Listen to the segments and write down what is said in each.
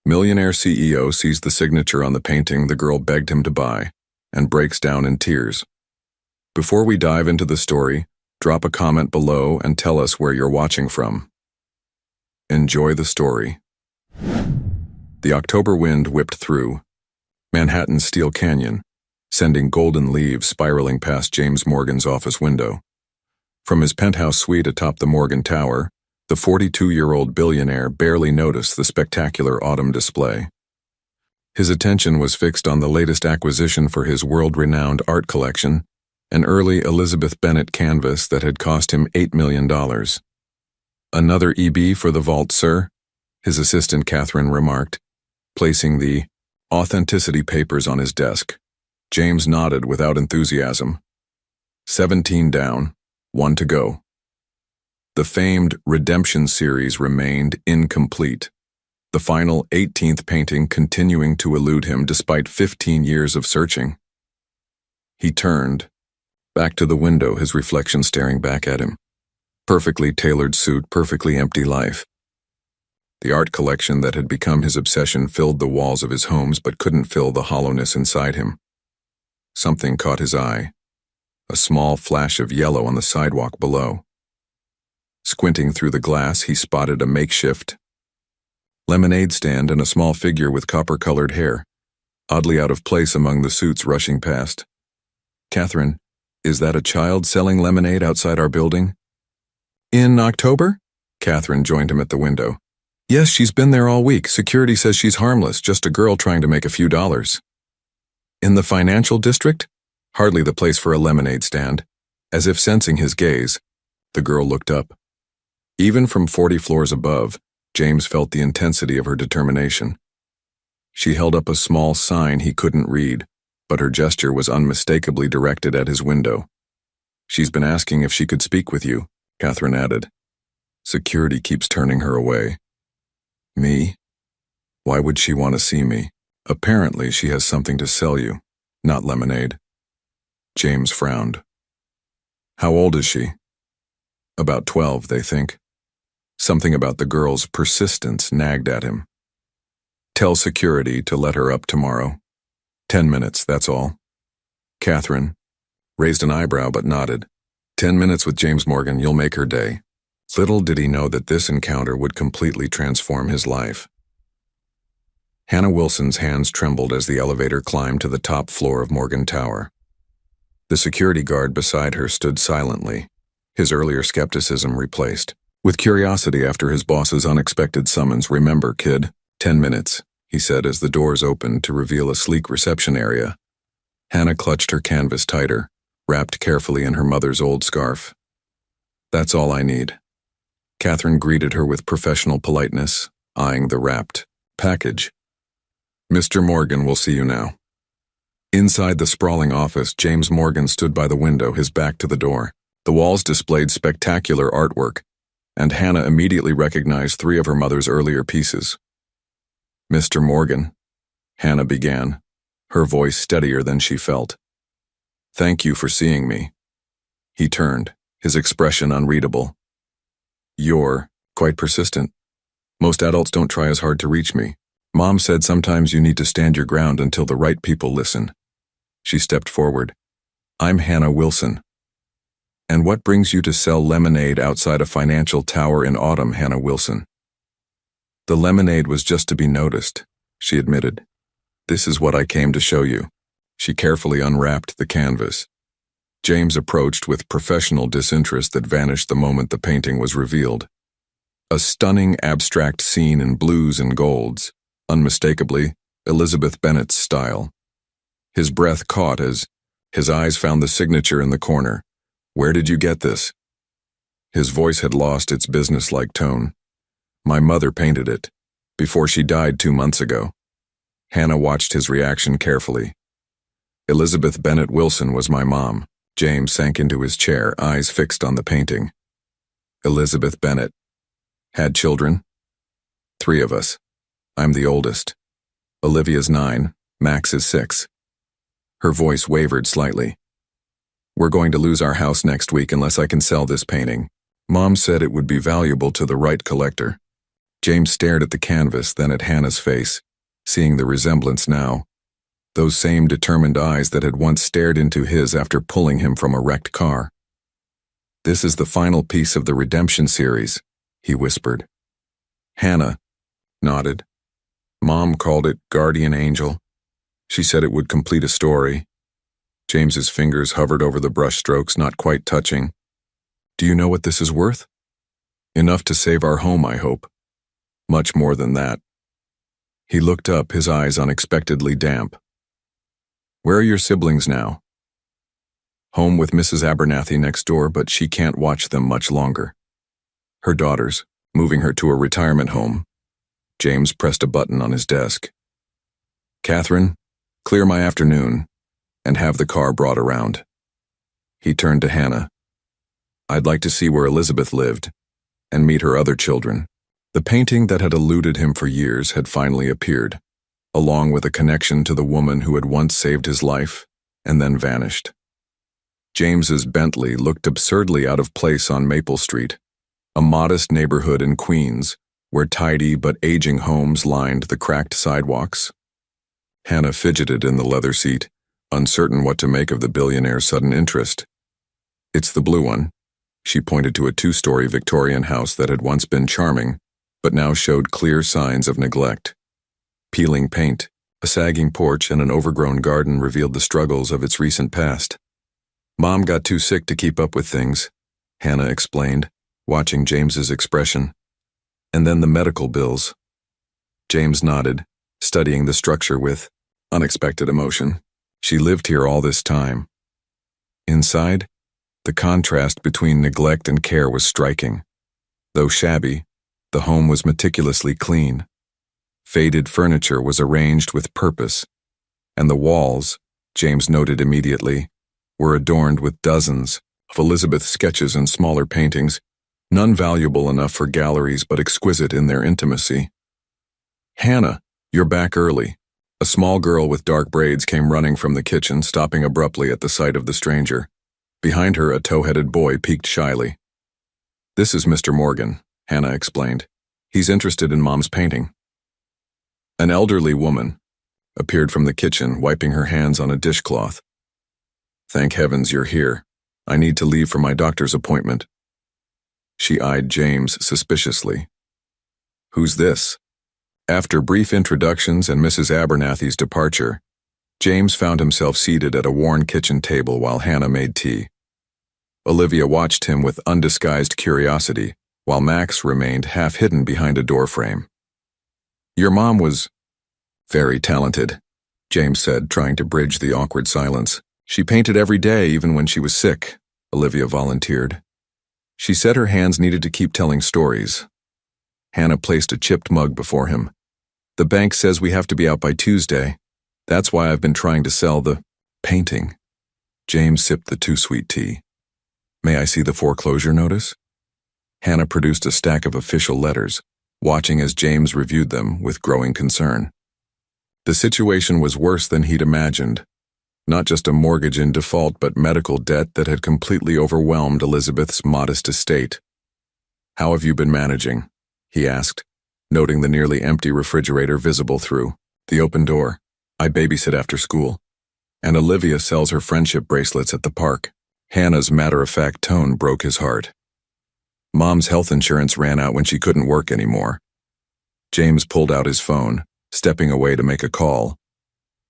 Millionaire CEO sees the signature on the painting the girl begged him to buy and breaks down in tears. Before we dive into the story, drop a comment below and tell us where you're watching from. Enjoy the story. The October wind whipped through Manhattan's Steel Canyon, sending golden leaves spiraling past James Morgan's office window. From his penthouse suite atop the Morgan Tower, the 42-year-old billionaire barely noticed the spectacular autumn display. His attention was fixed on the latest acquisition for his world-renowned art collection, an early Elizabeth Bennet canvas that had cost him $8 million. "Another EB for the vault, sir," his assistant Catherine remarked, placing the authenticity papers on his desk. James nodded without enthusiasm. 17 down, 1 to go. The famed Redemption series remained incomplete, the final 18th painting continuing to elude him despite 15 years of searching. He turned, back to the window, his reflection staring back at him. Perfectly tailored suit, perfectly empty life. The art collection that had become his obsession filled the walls of his homes but couldn't fill the hollowness inside him. Something caught his eye, a small flash of yellow on the sidewalk below. Squinting through the glass, he spotted a makeshift lemonade stand and a small figure with copper-colored hair, oddly out of place among the suits rushing past. "Catherine, is that a child selling lemonade outside our building?" "In October?" Catherine joined him at the window. "Yes, she's been there all week. Security says she's harmless, just a girl trying to make a few dollars." "In the financial district? Hardly the place for a lemonade stand." As if sensing his gaze, the girl looked up. Even from 40 floors above, James felt the intensity of her determination. She held up a small sign he couldn't read, but her gesture was unmistakably directed at his window. "She's been asking if she could speak with you," Catherine added. "Security keeps turning her away." "Me? Why would she want to see me? Apparently she has something to sell you, not lemonade." James frowned. "How old is she?" "About 12, they think." Something about the girl's persistence nagged at him. "Tell security to let her up tomorrow. 10 minutes, that's all." Catherine raised an eyebrow but nodded. 10 minutes with James Morgan, you'll make her day. Little did he know that this encounter would completely transform his life. Hannah Wilson's hands trembled as the elevator climbed to the top floor of Morgan Tower. The security guard beside her stood silently, his earlier skepticism replaced with curiosity after his boss's unexpected summons. "Remember, kid, 10 minutes, he said as the doors opened to reveal a sleek reception area. Hannah clutched her canvas tighter, wrapped carefully in her mother's old scarf. "That's all I need." Catherine greeted her with professional politeness, eyeing the wrapped package. "Mr. Morgan will see you now." Inside the sprawling office, James Morgan stood by the window, his back to the door. The walls displayed spectacular artwork, and Hannah immediately recognized 3 of her mother's earlier pieces. "Mr. Morgan," Hannah began, her voice steadier than she felt. "Thank you for seeing me." He turned, his expression unreadable. "You're quite persistent. Most adults don't try as hard to reach me. Mom said sometimes you need to stand your ground until the right people listen." She stepped forward. "I'm Hannah Wilson." "And what brings you to sell lemonade outside a financial tower in autumn, Hannah Wilson?" "The lemonade was just to be noticed," she admitted. "This is what I came to show you." She carefully unwrapped the canvas. James approached with professional disinterest that vanished the moment the painting was revealed. A stunning abstract scene in blues and golds, unmistakably Elizabeth Bennet's style. His breath caught as his eyes found the signature in the corner. "Where did you get this?" His voice had lost its businesslike tone. "My mother painted it, before she died 2 months ago." Hannah watched his reaction carefully. "Elizabeth Bennet Wilson was my mom." James sank into his chair, eyes fixed on the painting. "Elizabeth Bennet. Had children?" "3 of us. I'm the oldest. Olivia's 9, Max is 6. Her voice wavered slightly. "We're going to lose our house next week unless I can sell this painting. Mom said it would be valuable to the right collector." James stared at the canvas, then at Hannah's face, seeing the resemblance now. Those same determined eyes that had once stared into his after pulling him from a wrecked car. "This is the final piece of the redemption series," he whispered. Hannah nodded. Mom called it Guardian Angel. She said it would complete a story. James's fingers hovered over the brushstrokes, not quite touching. "Do you know what this is worth?" "Enough to save our home, I hope." "Much more than that." He looked up, his eyes unexpectedly damp. "Where are your siblings now?" "Home with Mrs. Abernathy next door, but she can't watch them much longer. Her daughters, moving her to a retirement home." James pressed a button on his desk. "Catherine, clear my afternoon, and have the car brought around." He turned to Hannah. "I'd like to see where Elizabeth lived, and meet her other children." The painting that had eluded him for years had finally appeared, along with a connection to the woman who had once saved his life, and then vanished. James's Bentley looked absurdly out of place on Maple Street, a modest neighborhood in Queens, where tidy but aging homes lined the cracked sidewalks. Hannah fidgeted in the leather seat, uncertain what to make of the billionaire's sudden interest. "It's the blue one." She pointed to a 2-story Victorian house that had once been charming, but now showed clear signs of neglect. Peeling paint, a sagging porch, and an overgrown garden revealed the struggles of its recent past. "Mom got too sick to keep up with things," Hannah explained, watching James's expression. "And then the medical bills." James nodded, studying the structure with unexpected emotion. "She lived here all this time." Inside, the contrast between neglect and care was striking. Though shabby, the home was meticulously clean. Faded furniture was arranged with purpose, and the walls, James noted immediately, were adorned with dozens of Elizabeth's sketches and smaller paintings, none valuable enough for galleries but exquisite in their intimacy. "Hannah, you're back early." A small girl with dark braids came running from the kitchen, stopping abruptly at the sight of the stranger. Behind her, a tow-headed boy peeked shyly. "This is Mr. Morgan," Hannah explained. "He's interested in Mom's painting." An elderly woman appeared from the kitchen, wiping her hands on a dishcloth. "Thank heavens you're here. I need to leave for my doctor's appointment." She eyed James suspiciously. "Who's this?" After brief introductions and Mrs. Abernathy's departure, James found himself seated at a worn kitchen table while Hannah made tea. Olivia watched him with undisguised curiosity, while Max remained half-hidden behind a doorframe. "Your mom was very talented," James said, trying to bridge the awkward silence. "She painted every day, even when she was sick," Olivia volunteered. "She said her hands needed to keep telling stories." Hannah placed a chipped mug before him. "The bank says we have to be out by Tuesday. That's why I've been trying to sell the painting." James sipped the too-sweet tea. "May I see the foreclosure notice?" Hannah produced a stack of official letters, watching as James reviewed them with growing concern. The situation was worse than he'd imagined. Not just a mortgage in default, but medical debt that had completely overwhelmed Elizabeth's modest estate. "How have you been managing?" he asked, noting the nearly empty refrigerator visible through the open door. "I babysit after school, and Olivia sells her friendship bracelets at the park." Hannah's matter-of-fact tone broke his heart. "Mom's health insurance ran out when she couldn't work anymore." James pulled out his phone, stepping away to make a call.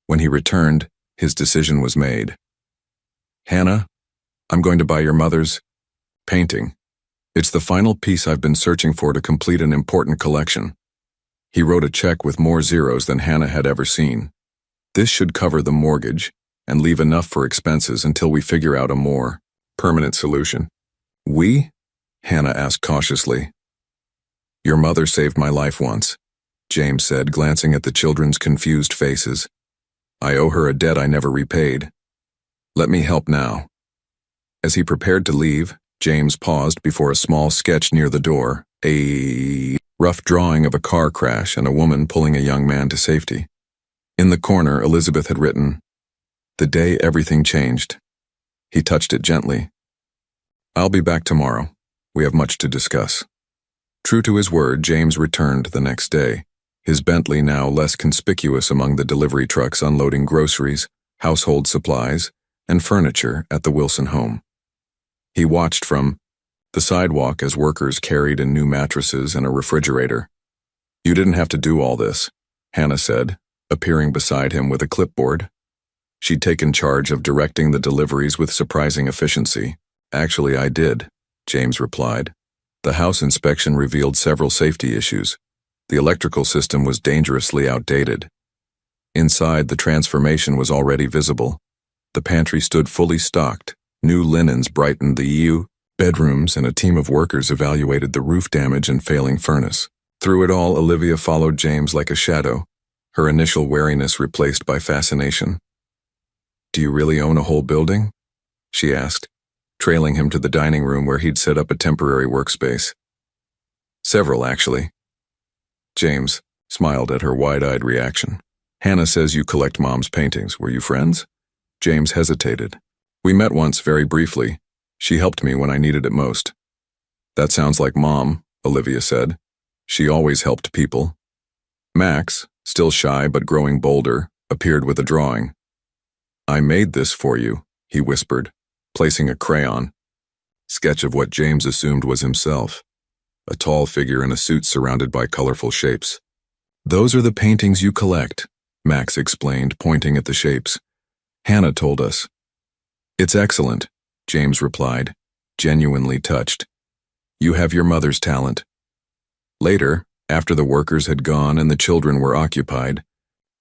When he returned, his decision was made. "Hannah, I'm going to buy your mother's painting. It's the final piece I've been searching for to complete an important collection." He wrote a check with more zeros than Hannah had ever seen. "This should cover the mortgage and leave enough for expenses until we figure out a more permanent solution." "We?" Hannah asked cautiously. "Your mother saved my life once," James said, glancing at the children's confused faces. "I owe her a debt I never repaid. Let me help now." As he prepared to leave, James paused before a small sketch near the door, a rough drawing of a car crash and a woman pulling a young man to safety. In the corner, Elizabeth had written, "The day everything changed." He touched it gently. "I'll be back tomorrow. We have much to discuss." True to his word, James returned the next day, his Bentley now less conspicuous among the delivery trucks unloading groceries, household supplies, and furniture at the Wilson home. He watched from the sidewalk as workers carried in new mattresses and a refrigerator. "You didn't have to do all this," Hannah said, appearing beside him with a clipboard. She'd taken charge of directing the deliveries with surprising efficiency. "Actually, I did," James replied. "The house inspection revealed several safety issues. The electrical system was dangerously outdated. Inside, the transformation was already visible. The pantry stood fully stocked. New linens brightened the EU bedrooms, and a team of workers evaluated the roof damage and failing furnace." Through it all, Olivia followed James like a shadow, her initial wariness replaced by fascination. "Do you really own a whole building?" she asked, trailing him to the dining room where he'd set up a temporary workspace. "Several, actually." James smiled at her wide-eyed reaction. "Hannah says you collect Mom's paintings. Were you friends?" James hesitated. "We met once, very briefly. She helped me when I needed it most." "That sounds like Mom," Olivia said. "She always helped people." Max, still shy but growing bolder, appeared with a drawing. "I made this for you," he whispered, placing a crayon sketch of what James assumed was himself, a tall figure in a suit surrounded by colorful shapes. "Those are the paintings you collect," Max explained, pointing at the shapes. "Hannah told us." "It's excellent," James replied, genuinely touched. "You have your mother's talent." Later, after the workers had gone and the children were occupied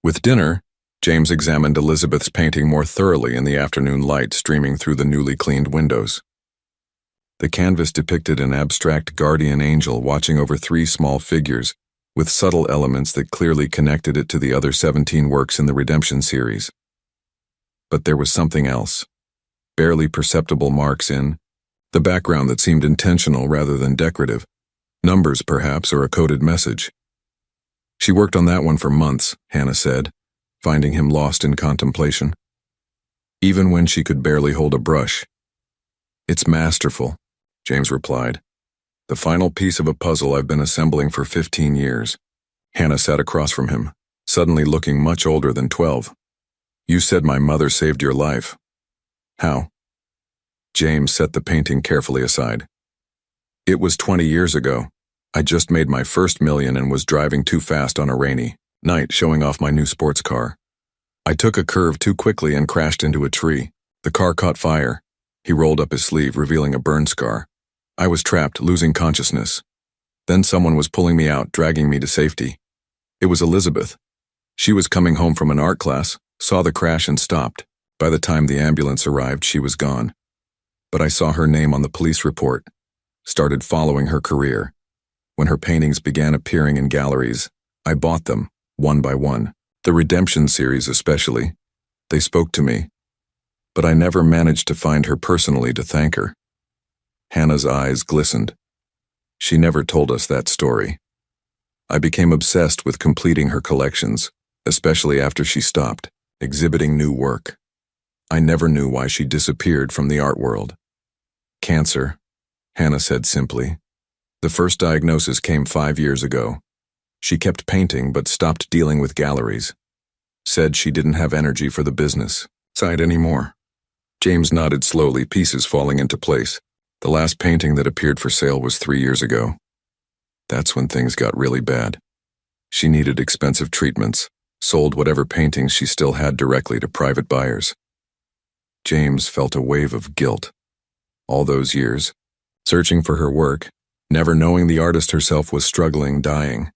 with dinner, James examined Elizabeth's painting more thoroughly in the afternoon light streaming through the newly cleaned windows. The canvas depicted an abstract guardian angel watching over 3 small figures, with subtle elements that clearly connected it to the other 17 works in the Redemption series. But there was something else. Barely perceptible marks in the background that seemed intentional rather than decorative. Numbers, perhaps, or a coded message. She worked on that one for months, Hannah said, finding him lost in contemplation. Even when she could barely hold a brush. "It's masterful," James replied. "The final piece of a puzzle I've been assembling for 15 years. Hannah sat across from him, suddenly looking much older than 12. "You said my mother saved your life." "How?" James set the painting carefully aside. "It was 20 years ago. I just made my first million and was driving too fast on a rainy night, showing off my new sports car. I took a curve too quickly and crashed into a tree. The car caught fire." He rolled up his sleeve, revealing a burn scar. "I was trapped, losing consciousness. Then someone was pulling me out, dragging me to safety. It was Elizabeth. She was coming home from an art class, saw the crash and stopped. By the time the ambulance arrived, she was gone. But I saw her name on the police report. Started following her career. When her paintings began appearing in galleries, I bought them, one by one. The Redemption series especially. They spoke to me. But I never managed to find her personally to thank her." Hannah's eyes glistened. "She never told us that story. I became obsessed with completing her collections, especially after she stopped exhibiting new work. I never knew why she disappeared from the art world." "Cancer," Hannah said simply. "The first diagnosis came 5 years ago. She kept painting but stopped dealing with galleries. Said she didn't have energy for the business side anymore." James nodded slowly, pieces falling into place. "The last painting that appeared for sale was 3 years ago. That's when things got really bad. She needed expensive treatments, sold whatever paintings she still had directly to private buyers." James felt a wave of guilt. All those years, searching for her work, never knowing the artist herself was struggling, dying.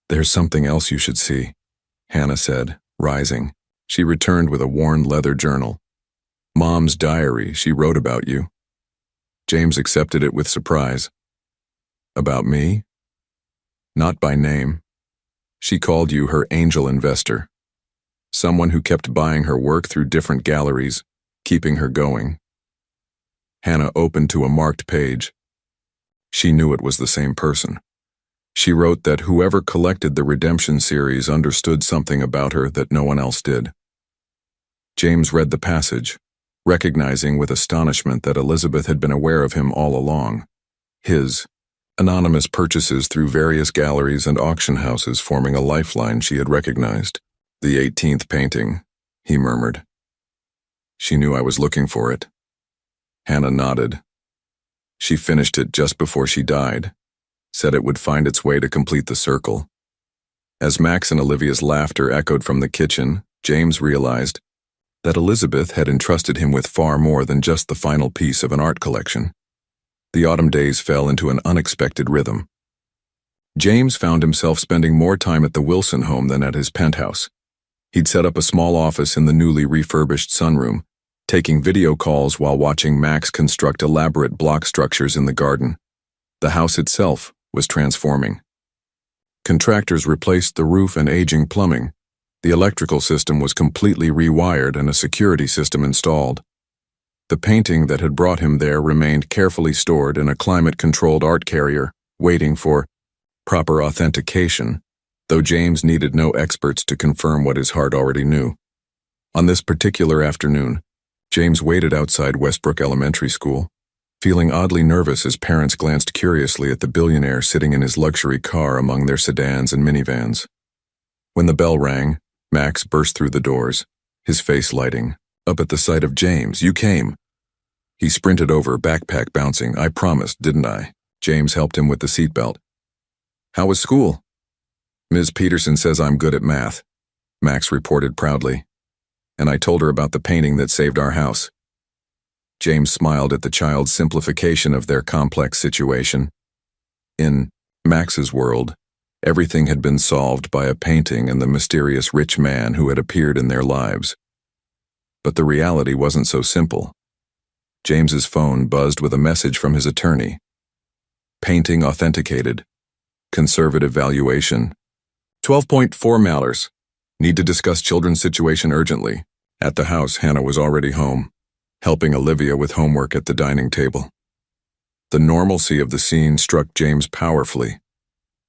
"There's something else you should see," Hannah said, rising. She returned with a worn leather journal. "Mom's diary, she wrote about you." James accepted it with surprise. "About me?" "Not by name. She called you her angel investor. Someone who kept buying her work through different galleries, keeping her going." Hannah opened to a marked page. She knew it was the same person. She wrote that whoever collected the Redemption series understood something about her that no one else did. James read the passage, recognizing with astonishment that Elizabeth had been aware of him all along. His Anonymous purchases through various galleries and auction houses forming a lifeline she had recognized. "The 18th painting," he murmured. "She knew I was looking for it." Hannah nodded. "She finished it just before she died, said it would find its way to complete the circle." As Max and Olivia's laughter echoed from the kitchen, James realized that Elizabeth had entrusted him with far more than just the final piece of an art collection. The autumn days fell into an unexpected rhythm. James found himself spending more time at the Wilson home than at his penthouse. He'd set up a small office in the newly refurbished sunroom, taking video calls while watching Max construct elaborate block structures in the garden. The house itself was transforming. Contractors replaced the roof and aging plumbing. The electrical system was completely rewired and a security system installed. The painting that had brought him there remained carefully stored in a climate-controlled art carrier, waiting for proper authentication, though James needed no experts to confirm what his heart already knew. On this particular afternoon, James waited outside Westbrook Elementary School, feeling oddly nervous as parents glanced curiously at the billionaire sitting in his luxury car among their sedans and minivans. When the bell rang, Max burst through the doors, his face lighting up at the sight of James. "You came." He sprinted over, backpack bouncing. "I promised, didn't I?" James helped him with the seatbelt. "How was school?" "Ms. Peterson says I'm good at math," Max reported proudly. "And I told her about the painting that saved our house." James smiled at the child's simplification of their complex situation. In Max's world, everything had been solved by a painting and the mysterious rich man who had appeared in their lives. But the reality wasn't so simple. James's phone buzzed with a message from his attorney. "Painting authenticated. Conservative valuation. 12.4 matters. Need to discuss children's situation urgently." At the house, Hannah was already home, helping Olivia with homework at the dining table. The normalcy of the scene struck James powerfully.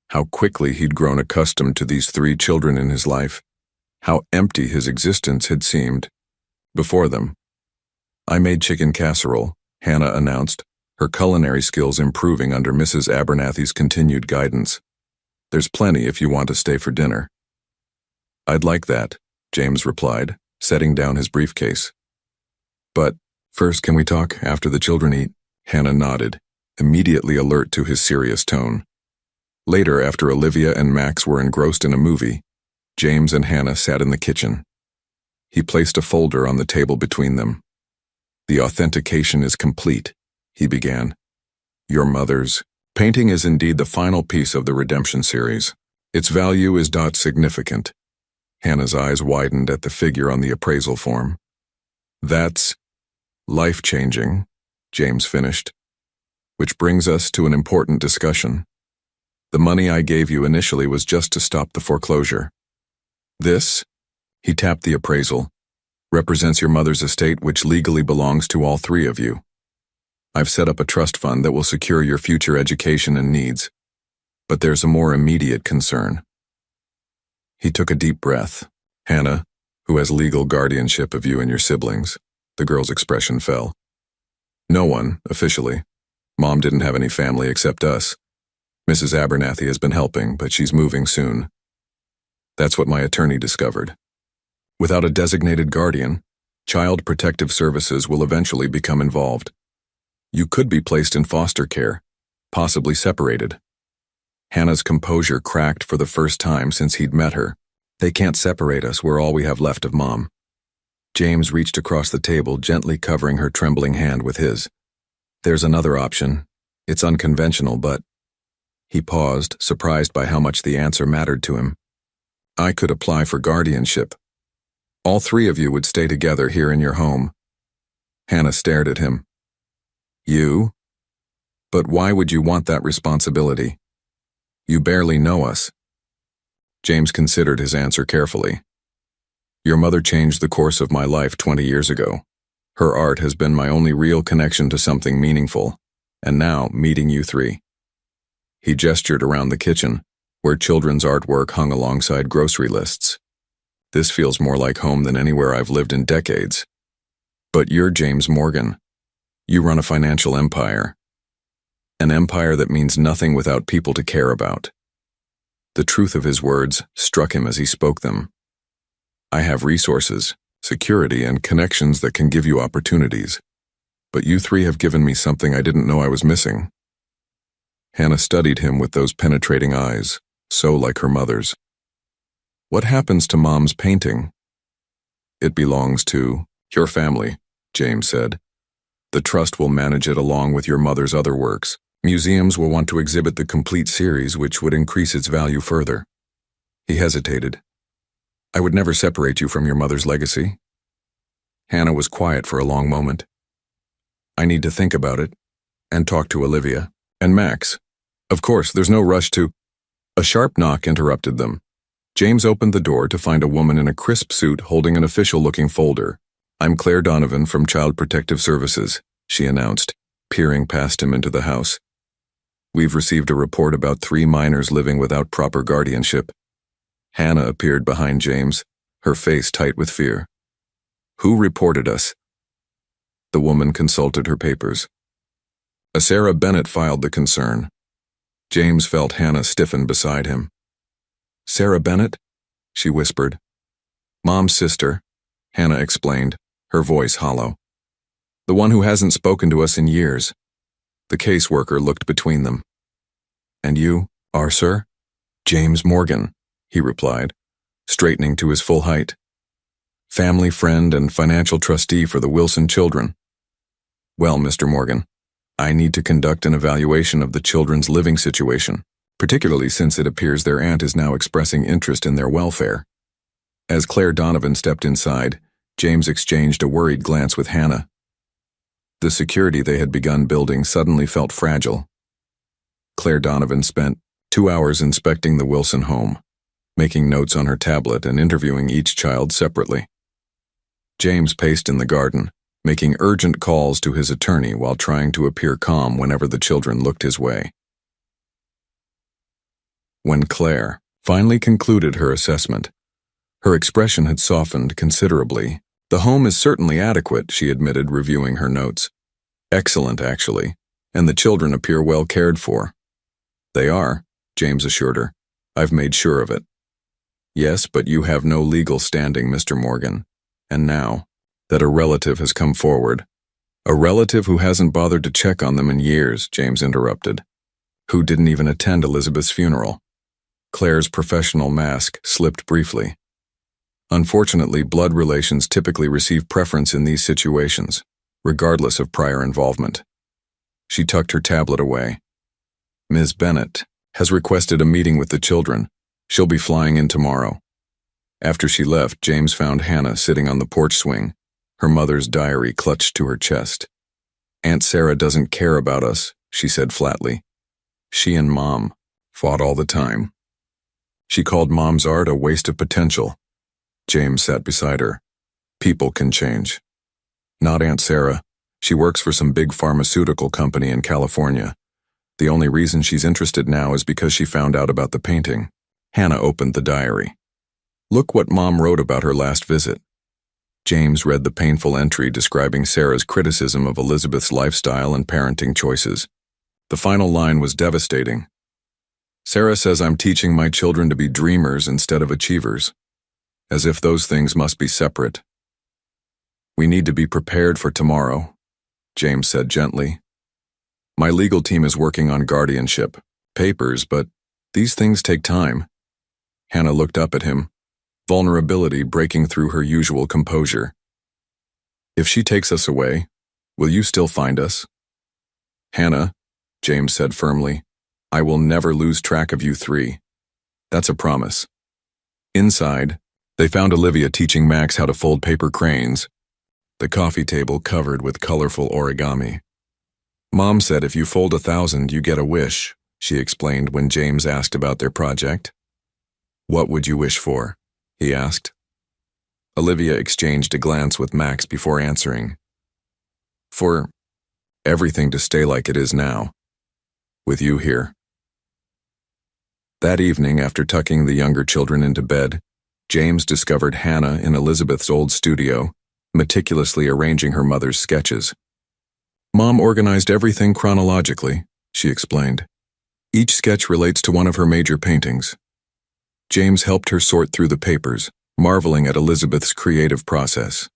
How quickly he'd grown accustomed to these three children in his life. How empty his existence had seemed before them. "I made chicken casserole," Hannah announced, her culinary skills improving under Mrs. Abernathy's continued guidance. "There's plenty if you want to stay for dinner." "I'd like that," James replied, setting down his briefcase. "But first, can we talk after the children eat?" Hannah nodded, immediately alert to his serious tone. Later, after Olivia and Max were engrossed in a movie, James and Hannah sat in the kitchen. He placed a folder on the table between them. "The authentication is complete," he began. "Your mother's painting is indeed the final piece of the redemption series. Its value is not significant." Hannah's eyes widened at the figure on the appraisal form. "That's life-changing," James finished. "Which brings us to an important discussion. The money I gave you initially was just to stop the foreclosure. This," he tapped the appraisal, "represents your mother's estate, which legally belongs to all three of you. I've set up a trust fund that will secure your future education and needs. But there's a more immediate concern." He took a deep breath. "Hannah, who has legal guardianship of you and your siblings," the girl's expression fell. "No one, officially. Mom didn't have any family except us. Mrs. Abernathy has been helping, but she's moving soon. That's what my attorney discovered. Without a designated guardian, Child Protective Services will eventually become involved. You could be placed in foster care, possibly separated." Hannah's composure cracked for the first time since he'd met her. "They can't separate us. We're all we have left of Mom." James reached across the table, gently covering her trembling hand with his. "There's another option. It's unconventional, but—" He paused, surprised by how much the answer mattered to him. "I could apply for guardianship. All three of you would stay together here in your home." Hannah stared at him. "You? But why would you want that responsibility? You barely know us." James considered his answer carefully. "Your mother changed the course of my life 20 years ago. Her art has been my only real connection to something meaningful, and now meeting you three." He gestured around the kitchen, where children's artwork hung alongside grocery lists. "This feels more like home than anywhere I've lived in decades. But you're James Morgan. You run a financial empire. An empire that means nothing without people to care about. The truth of his words struck him as he spoke them. I have resources, security, and connections that can give you opportunities. But you three have given me something I didn't know I was missing. Hannah studied him with those penetrating eyes, so like her mother's. What happens to Mom's painting? It belongs to your family, James said. The trust will manage it along with your mother's other works. Museums will want to exhibit the complete series, which would increase its value further. He hesitated. I would never separate you from your mother's legacy. Hannah was quiet for a long moment. I need to think about it, and talk to Olivia, and Max. Of course, there's no rush to... A sharp knock interrupted them. James opened the door to find a woman in a crisp suit holding an official-looking folder. I'm Claire Donovan from Child Protective Services, she announced, peering past him into the house. We've received a report about 3 minors living without proper guardianship. Hannah appeared behind James, her face tight with fear. Who reported us? The woman consulted her papers. A Sarah Bennett filed the concern. James felt Hannah stiffen beside him. Sarah Bennett? She whispered. Mom's sister, Hannah explained, her voice hollow. The one who hasn't spoken to us in years. The caseworker looked between them. And you are, sir? James Morgan, he replied, straightening to his full height. Family friend and financial trustee for the Wilson children. Well, Mr. Morgan, I need to conduct an evaluation of the children's living situation, particularly since it appears their aunt is now expressing interest in their welfare. As Claire Donovan stepped inside, James exchanged a worried glance with Hannah. The security they had begun building suddenly felt fragile. Claire Donovan spent 2 hours inspecting the Wilson home, making notes on her tablet and interviewing each child separately. James paced in the garden, making urgent calls to his attorney while trying to appear calm whenever the children looked his way. When Claire finally concluded her assessment, her expression had softened considerably. The home is certainly adequate, she admitted, reviewing her notes. Excellent, actually, and the children appear well cared for. They are, James assured her. I've made sure of it. Yes, but you have no legal standing, Mr. Morgan. And now that a relative has come forward. A relative who hasn't bothered to check on them in years, James interrupted. Who didn't even attend Elizabeth's funeral. Claire's professional mask slipped briefly. Unfortunately, blood relations typically receive preference in these situations, regardless of prior involvement. She tucked her tablet away. Ms. Bennett has requested a meeting with the children. She'll be flying in tomorrow. After she left, James found Hannah sitting on the porch swing, her mother's diary clutched to her chest. Aunt Sarah doesn't care about us, she said flatly. She and Mom fought all the time. She called Mom's art a waste of potential. James sat beside her. People can change. Not Aunt Sarah. She works for some big pharmaceutical company in California. The only reason she's interested now is because she found out about the painting. Hannah opened the diary. Look what Mom wrote about her last visit. James read the painful entry describing Sarah's criticism of Elizabeth's lifestyle and parenting choices. The final line was devastating. Sarah says I'm teaching my children to be dreamers instead of achievers. As if those things must be separate. We need to be prepared for tomorrow, James said gently. My legal team is working on guardianship, papers, but these things take time. Hannah looked up at him, vulnerability breaking through her usual composure. If she takes us away, will you still find us? Hannah, James said firmly, I will never lose track of you three. That's a promise. Inside, they found Olivia teaching Max how to fold paper cranes, the coffee table covered with colorful origami. Mom said if you fold 1,000, you get a wish, she explained when James asked about their project. What would you wish for? He asked. Olivia exchanged a glance with Max before answering. For everything to stay like it is now, with you here. That evening, after tucking the younger children into bed, James discovered Hannah in Elizabeth's old studio, meticulously arranging her mother's sketches. Mom organized everything chronologically, she explained. Each sketch relates to one of her major paintings. James helped her sort through the papers, marveling at Elizabeth's creative process.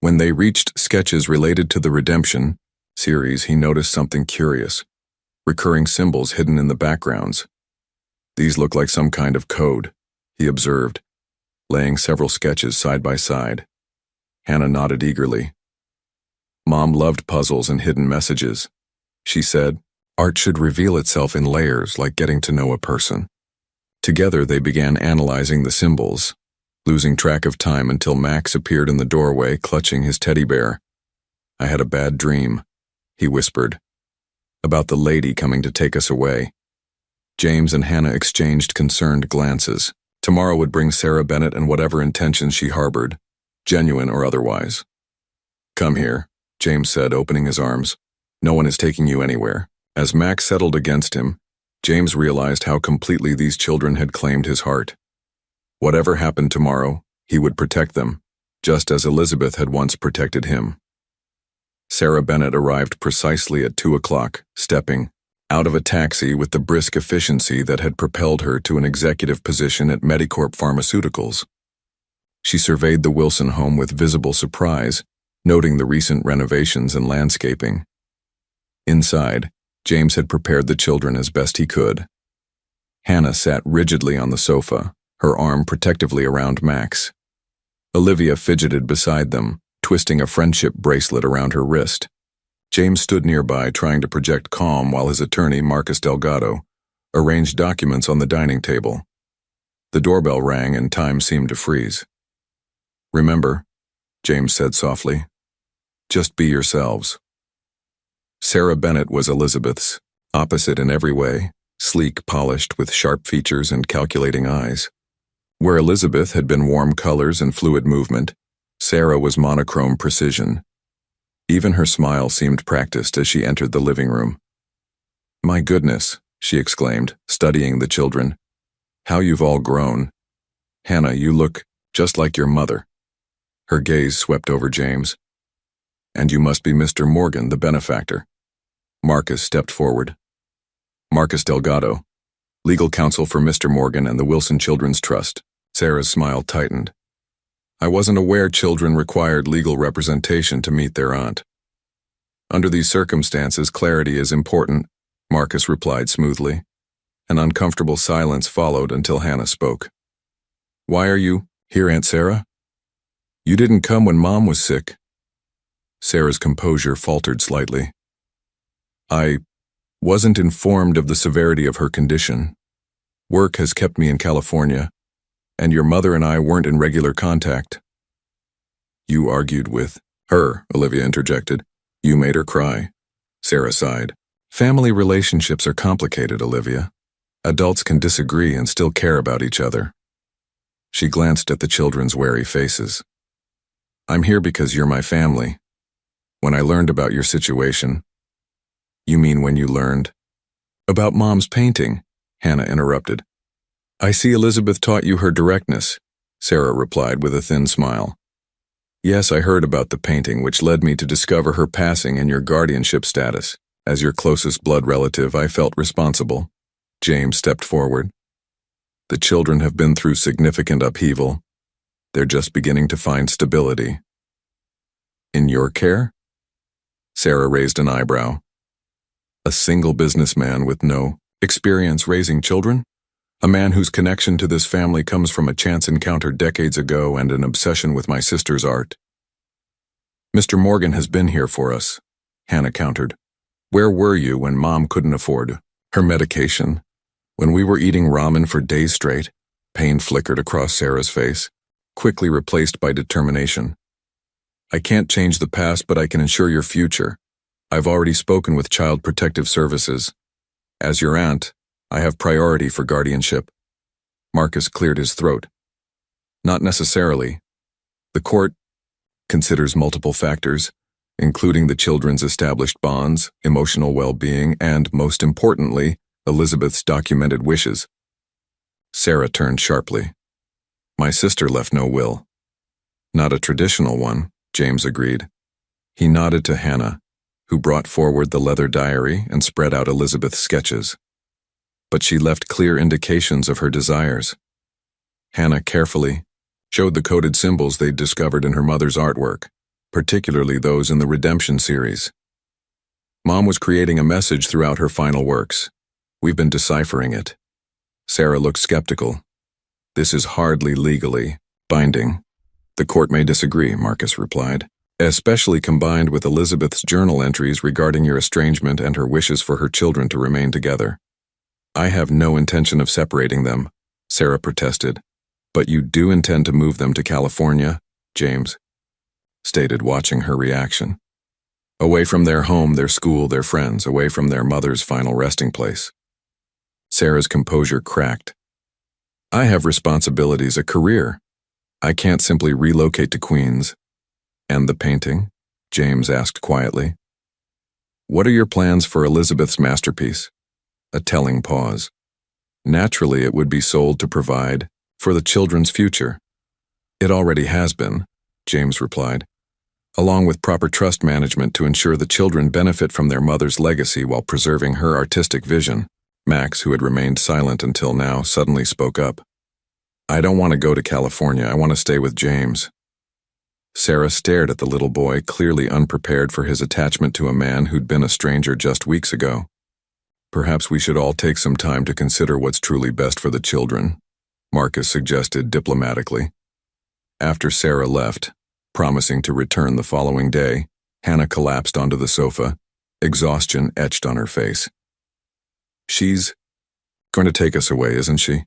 When they reached sketches related to the Redemption series, he noticed something curious: recurring symbols hidden in the backgrounds. These look like some kind of code, he observed, laying several sketches side by side. Hannah nodded eagerly. Mom loved puzzles and hidden messages, she said. Art should reveal itself in layers, like getting to know a person. Together they began analyzing the symbols, losing track of time until Max appeared in the doorway, clutching his teddy bear. I had a bad dream, he whispered, about the lady coming to take us away. James and Hannah exchanged concerned glances. Tomorrow would bring Sarah Bennett and whatever intentions she harbored, genuine or otherwise. Come here, James said, opening his arms. No one is taking you anywhere. As Max settled against him, James realized how completely these children had claimed his heart. Whatever happened tomorrow, he would protect them, just as Elizabeth had once protected him. Sarah Bennett arrived precisely at 2 o'clock, stepping out of a taxi with the brisk efficiency that had propelled her to an executive position at Medicorp Pharmaceuticals. She surveyed the Wilson home with visible surprise, noting the recent renovations and landscaping. Inside, James had prepared the children as best he could. Hannah sat rigidly on the sofa, her arm protectively around Max. Olivia fidgeted beside them, twisting a friendship bracelet around her wrist. James stood nearby, trying to project calm while his attorney, Marcus Delgado, arranged documents on the dining table. The doorbell rang and time seemed to freeze. Remember, James said softly, just be yourselves. Sarah Bennett was Elizabeth's, opposite in every way, sleek, polished, with sharp features and calculating eyes. Where Elizabeth had been warm colors and fluid movement, Sarah was monochrome precision. Even her smile seemed practiced as she entered the living room. My goodness, she exclaimed, studying the children. How you've all grown. Hannah, you look just like your mother. Her gaze swept over James. And you must be Mr. Morgan, the benefactor. Marcus stepped forward. Marcus Delgado, legal counsel for Mr. Morgan and the Wilson Children's Trust. Sarah's smile tightened. I wasn't aware children required legal representation to meet their aunt. Under these circumstances, clarity is important, Marcus replied smoothly. An uncomfortable silence followed until Hannah spoke. Why are you here, Aunt Sarah? You didn't come when Mom was sick. Sarah's composure faltered slightly. I wasn't informed of the severity of her condition. Work has kept me in California, and your mother and I weren't in regular contact. You argued with her, Olivia interjected. You made her cry. Sarah sighed. Family relationships are complicated, Olivia. Adults can disagree and still care about each other. She glanced at the children's wary faces. I'm here because you're my family. When I learned about your situation. You mean when you learned? About Mom's painting, Hannah interrupted. I see Elizabeth taught you her directness, Sarah replied with a thin smile. Yes, I heard about the painting, which led me to discover her passing and your guardianship status. As your closest blood relative, I felt responsible. James stepped forward. The children have been through significant upheaval. They're just beginning to find stability. In your care? Sarah raised an eyebrow. A single businessman with no experience raising children? A man whose connection to this family comes from a chance encounter decades ago and an obsession with my sister's art. Mr. Morgan has been here for us, Hannah countered. Where were you when Mom couldn't afford her medication? When we were eating ramen for days straight? Pain flickered across Sarah's face, quickly replaced by determination. I can't change the past, but I can ensure your future. I've already spoken with Child Protective Services. As your aunt, I have priority for guardianship. Marcus cleared his throat. Not necessarily. The court considers multiple factors, including the children's established bonds, emotional well-being, and, most importantly, Elizabeth's documented wishes. Sarah turned sharply. My sister left no will. Not a traditional one, James agreed. He nodded to Hannah, who brought forward the leather diary and spread out Elizabeth's sketches. But she left clear indications of her desires. Hannah carefully showed the coded symbols they'd discovered in her mother's artwork, particularly those in the Redemption series. Mom was creating a message throughout her final works. We've been deciphering it. Sarah looked skeptical. This is hardly legally binding. The court may disagree, Marcus replied, especially combined with Elizabeth's journal entries regarding your estrangement and her wishes for her children to remain together. I have no intention of separating them, Sarah protested. But you do intend to move them to California, James stated, watching her reaction. Away from their home, their school, their friends, away from their mother's final resting place. Sarah's composure cracked. I have responsibilities, a career. I can't simply relocate to Queens. And the painting? James asked quietly. What are your plans for Elizabeth's masterpiece? A telling pause. Naturally, it would be sold to provide for the children's future. It already has been, James replied, along with proper trust management to ensure the children benefit from their mother's legacy while preserving her artistic vision. Max, who had remained silent until now, suddenly spoke up. I don't want to go to California. I want to stay with James. Sarah stared at the little boy, clearly unprepared for his attachment to a man who'd been a stranger just weeks ago. Perhaps we should all take some time to consider what's truly best for the children, Marcus suggested diplomatically. After Sarah left, promising to return the following day, Hannah collapsed onto the sofa, exhaustion etched on her face. She's going to take us away, isn't she?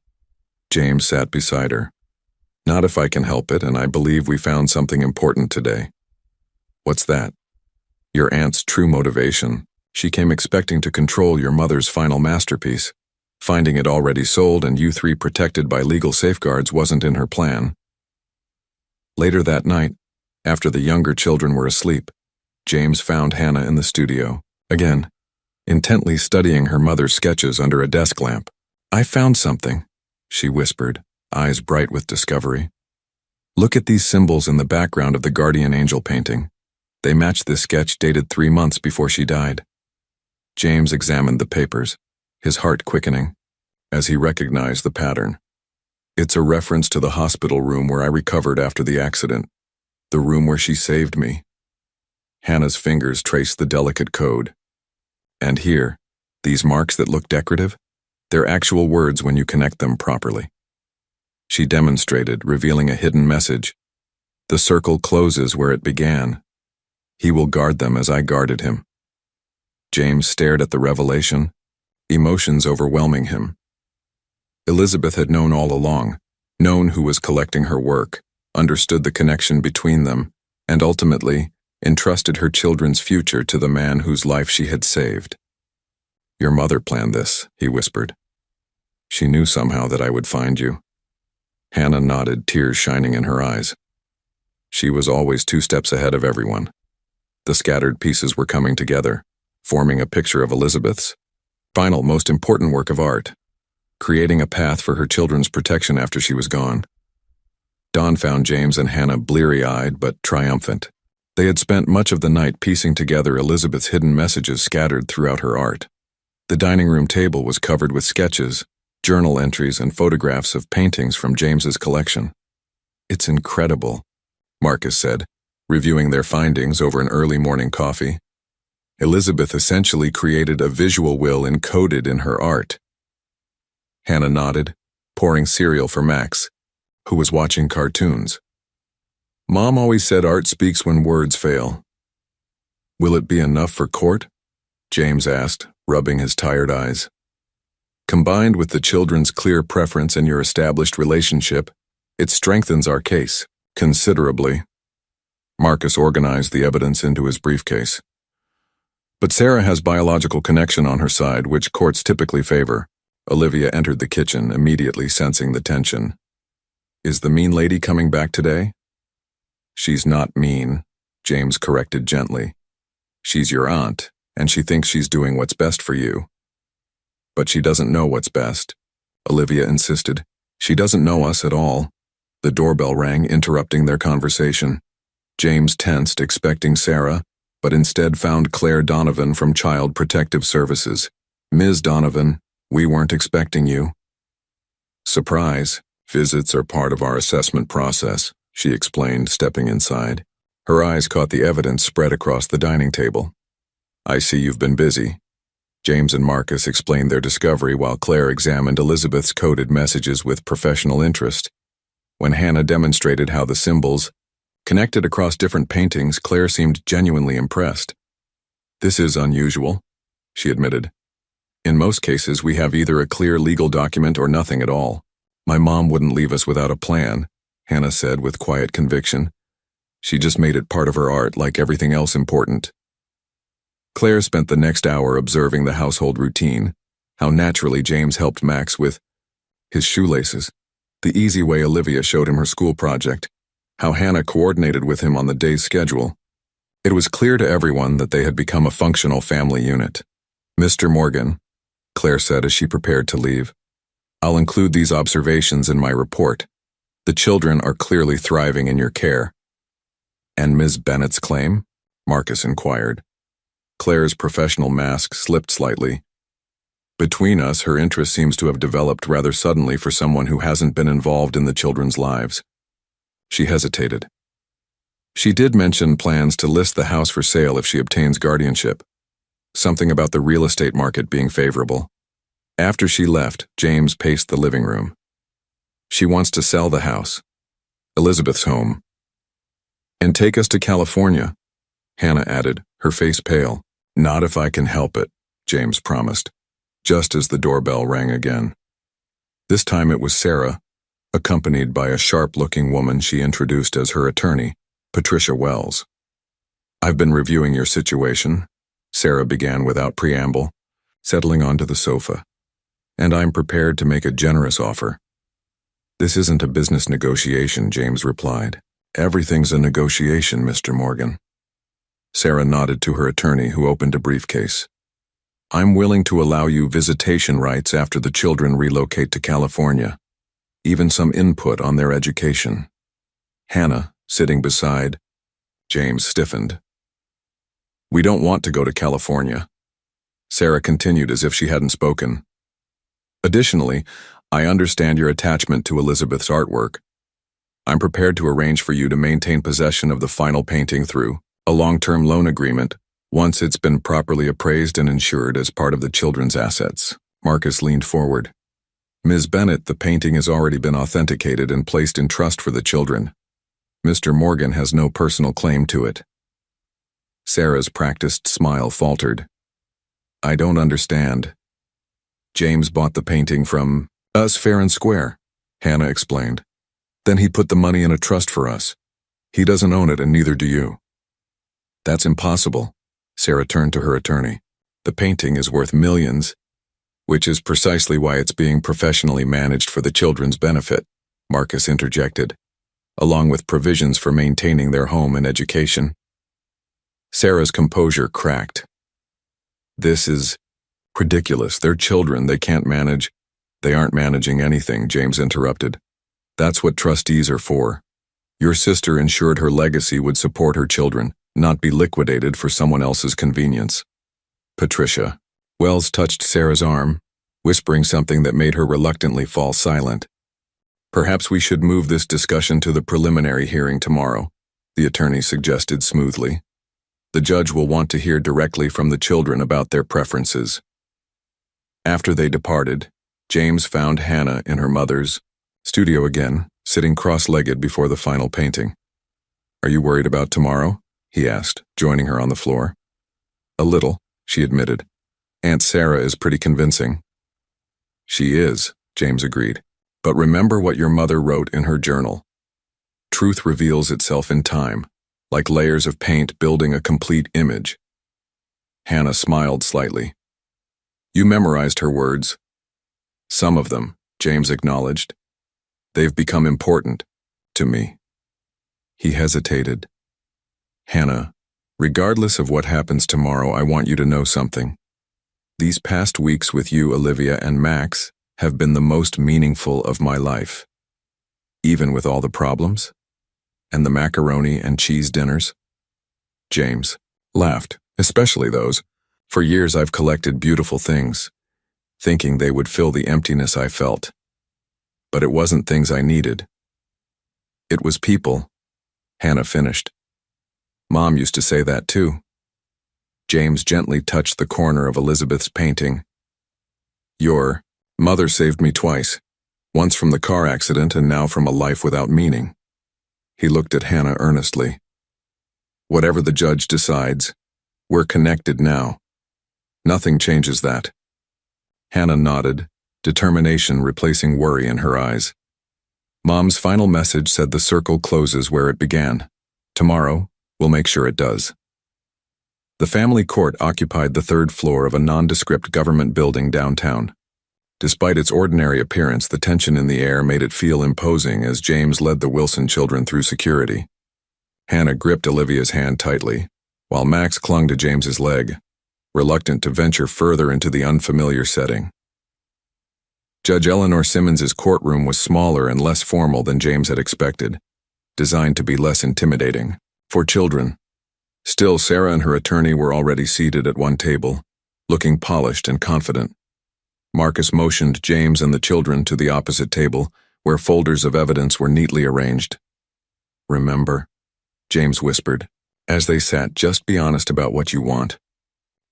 James sat beside her. Not if I can help it, and I believe we found something important today. What's that? Your aunt's true motivation. She came expecting to control your mother's final masterpiece. Finding it already sold and you three protected by legal safeguards wasn't in her plan. Later that night, after the younger children were asleep, James found Hannah in the studio, again, intently studying her mother's sketches under a desk lamp. I found something, she whispered, eyes bright with discovery. Look at these symbols in the background of the guardian angel painting. They match this sketch dated 3 months before she died. James examined the papers, his heart quickening, as he recognized the pattern. It's a reference to the hospital room where I recovered after the accident, the room where she saved me. Hannah's fingers traced the delicate code. And here, these marks that look decorative, they're actual words when you connect them properly. She demonstrated, revealing a hidden message. The circle closes where it began. He will guard them as I guarded him. James stared at the revelation, emotions overwhelming him. Elizabeth had known all along, known who was collecting her work, understood the connection between them, and ultimately entrusted her children's future to the man whose life she had saved. Your mother planned this, he whispered. She knew somehow that I would find you. Hannah nodded, tears shining in her eyes. She was always 2 steps ahead of everyone. The scattered pieces were coming together, forming a picture of Elizabeth's final, most important work of art, creating a path for her children's protection after she was gone. Dawn found James and Hannah bleary-eyed but triumphant. They had spent much of the night piecing together Elizabeth's hidden messages scattered throughout her art. The dining room table was covered with sketches, journal entries, and photographs of paintings from James's collection. It's incredible, Marcus said, reviewing their findings over an early morning coffee. Elizabeth essentially created a visual will encoded in her art. Hannah nodded, pouring cereal for Max, who was watching cartoons. Mom always said art speaks when words fail. Will it be enough for court? James asked, rubbing his tired eyes. Combined with the children's clear preference and your established relationship, it strengthens our case considerably. Marcus organized the evidence into his briefcase. But Sarah has biological connection on her side, which courts typically favor. Olivia entered the kitchen, immediately sensing the tension. Is the mean lady coming back today? She's not mean, James corrected gently. She's your aunt, and she thinks she's doing what's best for you. But she doesn't know what's best, Olivia insisted. She doesn't know us at all. The doorbell rang, interrupting their conversation. James tensed, expecting Sarah, but instead found Claire Donovan from Child Protective Services. "Ms. Donovan, we weren't expecting you." "Surprise, visits are part of our assessment process," she explained, stepping inside. Her eyes caught the evidence spread across the dining table. "I see you've been busy." James and Marcus explained their discovery while Claire examined Elizabeth's coded messages with professional interest. When Hannah demonstrated how the symbols connected across different paintings, Claire seemed genuinely impressed. "This is unusual," she admitted. "In most cases, we have either a clear legal document or nothing at all. My mom wouldn't leave us without a plan," Hannah said with quiet conviction. "She just made it part of her art like everything else important." Claire spent the next hour observing the household routine, how naturally James helped Max with his shoelaces, the easy way Olivia showed him her school project, how Hannah coordinated with him on the day's schedule. It was clear to everyone that they had become a functional family unit. "Mr. Morgan," Claire said as she prepared to leave, "I'll include these observations in my report. The children are clearly thriving in your care." "And Ms. Bennett's claim?" Marcus inquired. Claire's professional mask slipped slightly. "Between us, her interest seems to have developed rather suddenly for someone who hasn't been involved in the children's lives." She hesitated. She did mention plans to list the house for sale if she obtains guardianship. Something about the real estate market being favorable. After she left, James paced the living room. "She wants to sell the house, Elizabeth's home, and take us to California," Hannah added, her face pale. "Not if I can help it," James promised, just as the doorbell rang again. This time it was Sarah, accompanied by a sharp-looking woman she introduced as her attorney, Patricia Wells. "I've been reviewing your situation," Sarah began without preamble, settling onto the sofa, "and I'm prepared to make a generous offer." "This isn't a business negotiation," James replied. "Everything's a negotiation, Mr. Morgan." Sarah nodded to her attorney, who opened a briefcase. "I'm willing to allow you visitation rights after the children relocate to California, even some input on their education." Hannah, sitting beside James, stiffened. "We don't want to go to California," Sarah continued as if she hadn't spoken. "Additionally, I understand your attachment to Elizabeth's artwork. I'm prepared to arrange for you to maintain possession of the final painting through a long-term loan agreement once it's been properly appraised and insured as part of the children's assets." Marcus leaned forward. "Ms. Bennett, the painting has already been authenticated and placed in trust for the children. Mr. Morgan has no personal claim to it." Sarah's practiced smile faltered. "I don't understand." "James bought the painting from us fair and square," Hannah explained. "Then he put the money in a trust for us. He doesn't own it, and neither do you." "That's impossible." Sarah turned to her attorney. "The painting is worth millions, which is precisely why it's being professionally managed for the children's benefit," Marcus interjected, "along with provisions for maintaining their home and education." Sarah's composure cracked. "This is ridiculous. They're children. They can't manage." "They aren't managing anything," James interrupted. "That's what trustees are for. Your sister ensured her legacy would support her children, not be liquidated for someone else's convenience." "Patricia." Wells touched Sarah's arm, whispering something that made her reluctantly fall silent. "Perhaps we should move this discussion to the preliminary hearing tomorrow," the attorney suggested smoothly. "The judge will want to hear directly from the children about their preferences." After they departed, James found Hannah in her mother's studio again, sitting cross-legged before the final painting. "Are you worried about tomorrow?" he asked, joining her on the floor. "A little," she admitted. "Aunt Sarah is pretty convincing." "She is," James agreed. "But remember what your mother wrote in her journal. Truth reveals itself in time, like layers of paint building a complete image." Hannah smiled slightly. "You memorized her words." "Some of them," James acknowledged. "They've become important to me." He hesitated. "Hannah, regardless of what happens tomorrow, I want you to know something. These past weeks with you, Olivia, and Max have been the most meaningful of my life. Even with all the problems, and the macaroni and cheese dinners." "James," Laughed, especially those. For years I've collected beautiful things, thinking they would fill the emptiness I felt. But it wasn't things I needed. It was people, Hannah finished. Mom used to say that too. James gently touched the corner of Elizabeth's painting. Your mother saved me twice, once from the car accident and now from a life without meaning. He looked at Hannah earnestly. Whatever the judge decides, we're connected now. Nothing changes that. Hannah nodded, determination replacing worry in her eyes. Mom's final message said the circle closes where it began. Tomorrow, we'll make sure it does. The family court occupied the third floor of a nondescript government building downtown. Despite its ordinary appearance, the tension in the air made it feel imposing as James led the Wilson children through security. Hannah gripped Olivia's hand tightly, while Max clung to James's leg, reluctant to venture further into the unfamiliar setting. Judge Eleanor Simmons's courtroom was smaller and less formal than James had expected, designed to be less intimidating for children. Still, Sarah and her attorney were already seated at one table, looking polished and confident. Marcus motioned James and the children to the opposite table, where folders of evidence were neatly arranged. Remember, James whispered, as they sat, just be honest about what you want.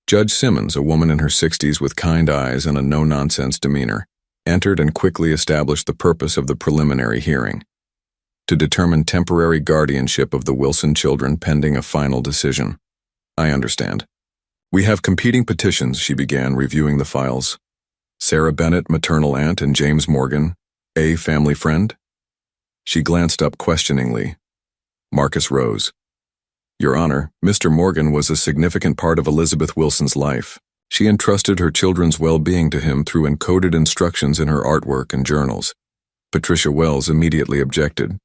Judge Simmons, a woman in her 60s with kind eyes and a no-nonsense demeanor, entered and quickly established the purpose of the preliminary hearing: to determine temporary guardianship of the Wilson children pending a final decision. I understand. We have competing petitions, she began, reviewing the files. Sarah Bennett, maternal aunt, and James Morgan, a family friend? She glanced up questioningly. Marcus rose. Your Honor, Mr. Morgan was a significant part of Elizabeth Wilson's life. She entrusted her children's well-being to him through encoded instructions in her artwork and journals. Patricia Wells immediately objected.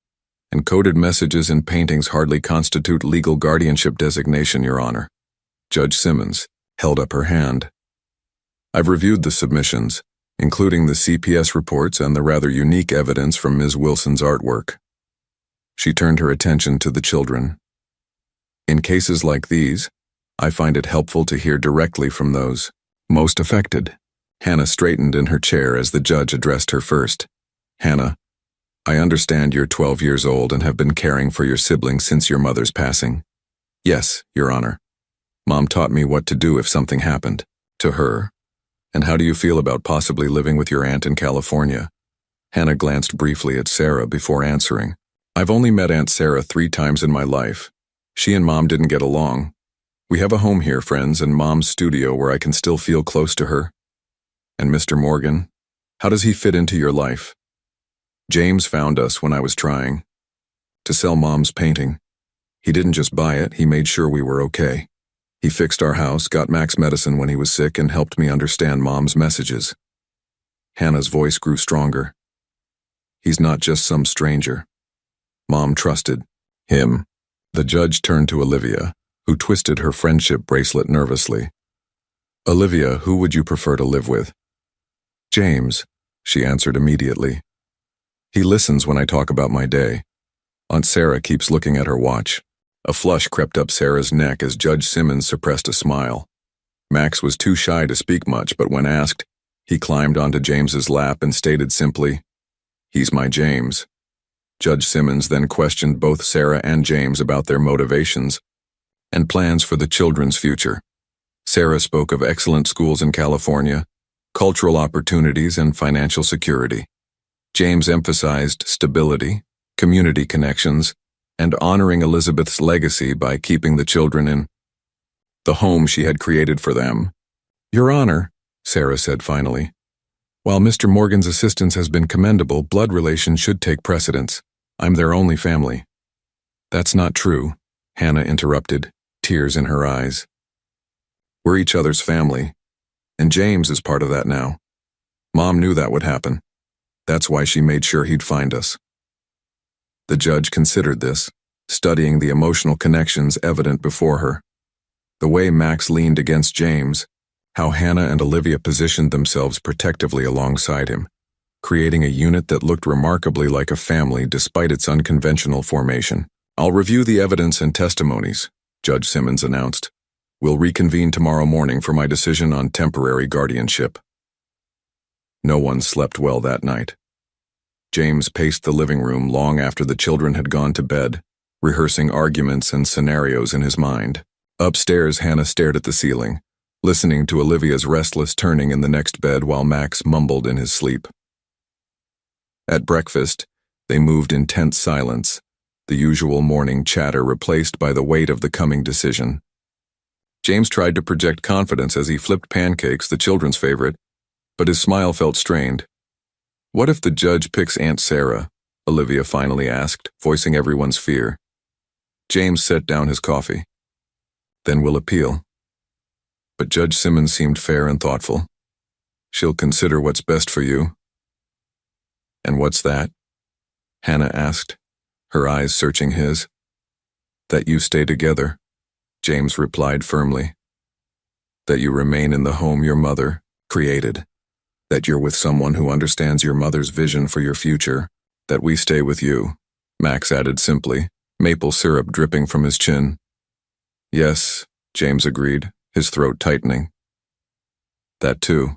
Encoded messages in paintings hardly constitute legal guardianship designation, Your Honor. Judge Simmons held up her hand. I've reviewed the submissions, including the CPS reports and the rather unique evidence from Ms. Wilson's artwork. She turned her attention to the children. In cases like these, I find it helpful to hear directly from those most affected. Hannah straightened in her chair as the judge addressed her first. Hannah, I understand you're 12 years old and have been caring for your siblings since your mother's passing. Yes, Your Honor. Mom taught me what to do if something happened to her. And how do you feel about possibly living with your aunt in California? Hannah glanced briefly at Sarah before answering. I've only met Aunt Sarah 3 times in my life. She and Mom didn't get along. We have a home here, friends, and Mom's studio where I can still feel close to her. And Mr. Morgan, how does he fit into your life? James found us when I was trying to sell Mom's painting. He didn't just buy it, he made sure we were okay. He fixed our house, got Max medicine when he was sick, and helped me understand Mom's messages. Hannah's voice grew stronger. He's not just some stranger. Mom trusted him. The judge turned to Olivia, who twisted her friendship bracelet nervously. Olivia, who would you prefer to live with? James, she answered immediately. He listens when I talk about my day. Aunt Sarah keeps looking at her watch. A flush crept up Sarah's neck as Judge Simmons suppressed a smile. Max was too shy to speak much, but when asked, he climbed onto James's lap and stated simply, "He's my James." Judge Simmons then questioned both Sarah and James about their motivations and plans for the children's future. Sarah spoke of excellent schools in California, cultural opportunities, and financial security. James emphasized stability, community connections, and honoring Elizabeth's legacy by keeping the children in the home she had created for them. Your Honor, Sarah said finally, while Mr. Morgan's assistance has been commendable, blood relations should take precedence. I'm their only family. That's not true, Hannah interrupted, tears in her eyes. We're each other's family, and James is part of that now. Mom knew that would happen. That's why she made sure he'd find us. The judge considered this, studying the emotional connections evident before her. The way Max leaned against James, how Hannah and Olivia positioned themselves protectively alongside him, creating a unit that looked remarkably like a family despite its unconventional formation. I'll review the evidence and testimonies, Judge Simmons announced. We'll reconvene tomorrow morning for my decision on temporary guardianship. No one slept well that night. James paced the living room long after the children had gone to bed, rehearsing arguments and scenarios in his mind. Upstairs, Hannah stared at the ceiling, listening to Olivia's restless turning in the next bed while Max mumbled in his sleep. At breakfast, they moved in tense silence, the usual morning chatter replaced by the weight of the coming decision. James tried to project confidence as he flipped pancakes, the children's favorite, but his smile felt strained. "What if the judge picks Aunt Sarah?" Olivia finally asked, voicing everyone's fear. James set down his coffee. "Then we'll appeal." But Judge Simmons seemed fair and thoughtful. "She'll consider what's best for you." "And what's that?" Hannah asked, her eyes searching his. "That you stay together," James replied firmly. "That you remain in the home your mother created. That you're with someone who understands your mother's vision for your future. That we stay with you," Max added simply, maple syrup dripping from his chin. "Yes," James agreed, his throat tightening. "That too."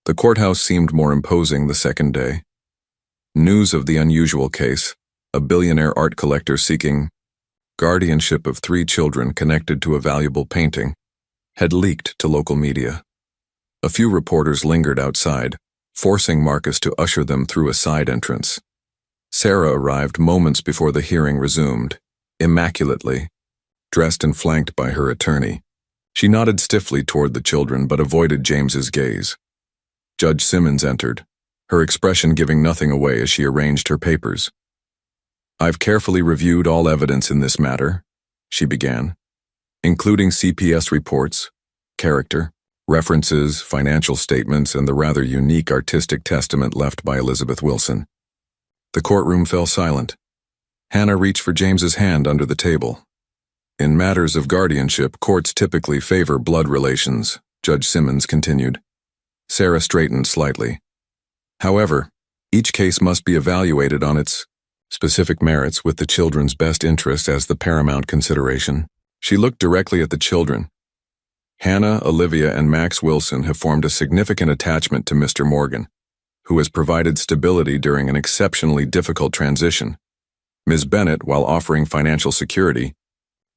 The courthouse seemed more imposing the second day. News of the unusual case, a billionaire art collector seeking guardianship of 3 children connected to a valuable painting, had leaked to local media. A few reporters lingered outside, forcing Marcus to usher them through a side entrance. Sarah arrived moments before the hearing resumed, immaculately, dressed and flanked by her attorney. She nodded stiffly toward the children but avoided James's gaze. Judge Simmons entered, her expression giving nothing away as she arranged her papers. "I've carefully reviewed all evidence in this matter," she began, "including CPS reports, character, references, financial statements, and the rather unique artistic testament left by Elizabeth Wilson." The courtroom fell silent. Hannah reached for James's hand under the table. "In matters of guardianship, courts typically favor blood relations," Judge Simmons continued. Sarah straightened slightly. "However, each case must be evaluated on its specific merits with the children's best interest as the paramount consideration." She looked directly at the children. "Hannah, Olivia, and Max Wilson have formed a significant attachment to Mr. Morgan, who has provided stability during an exceptionally difficult transition. Ms. Bennett, while offering financial security,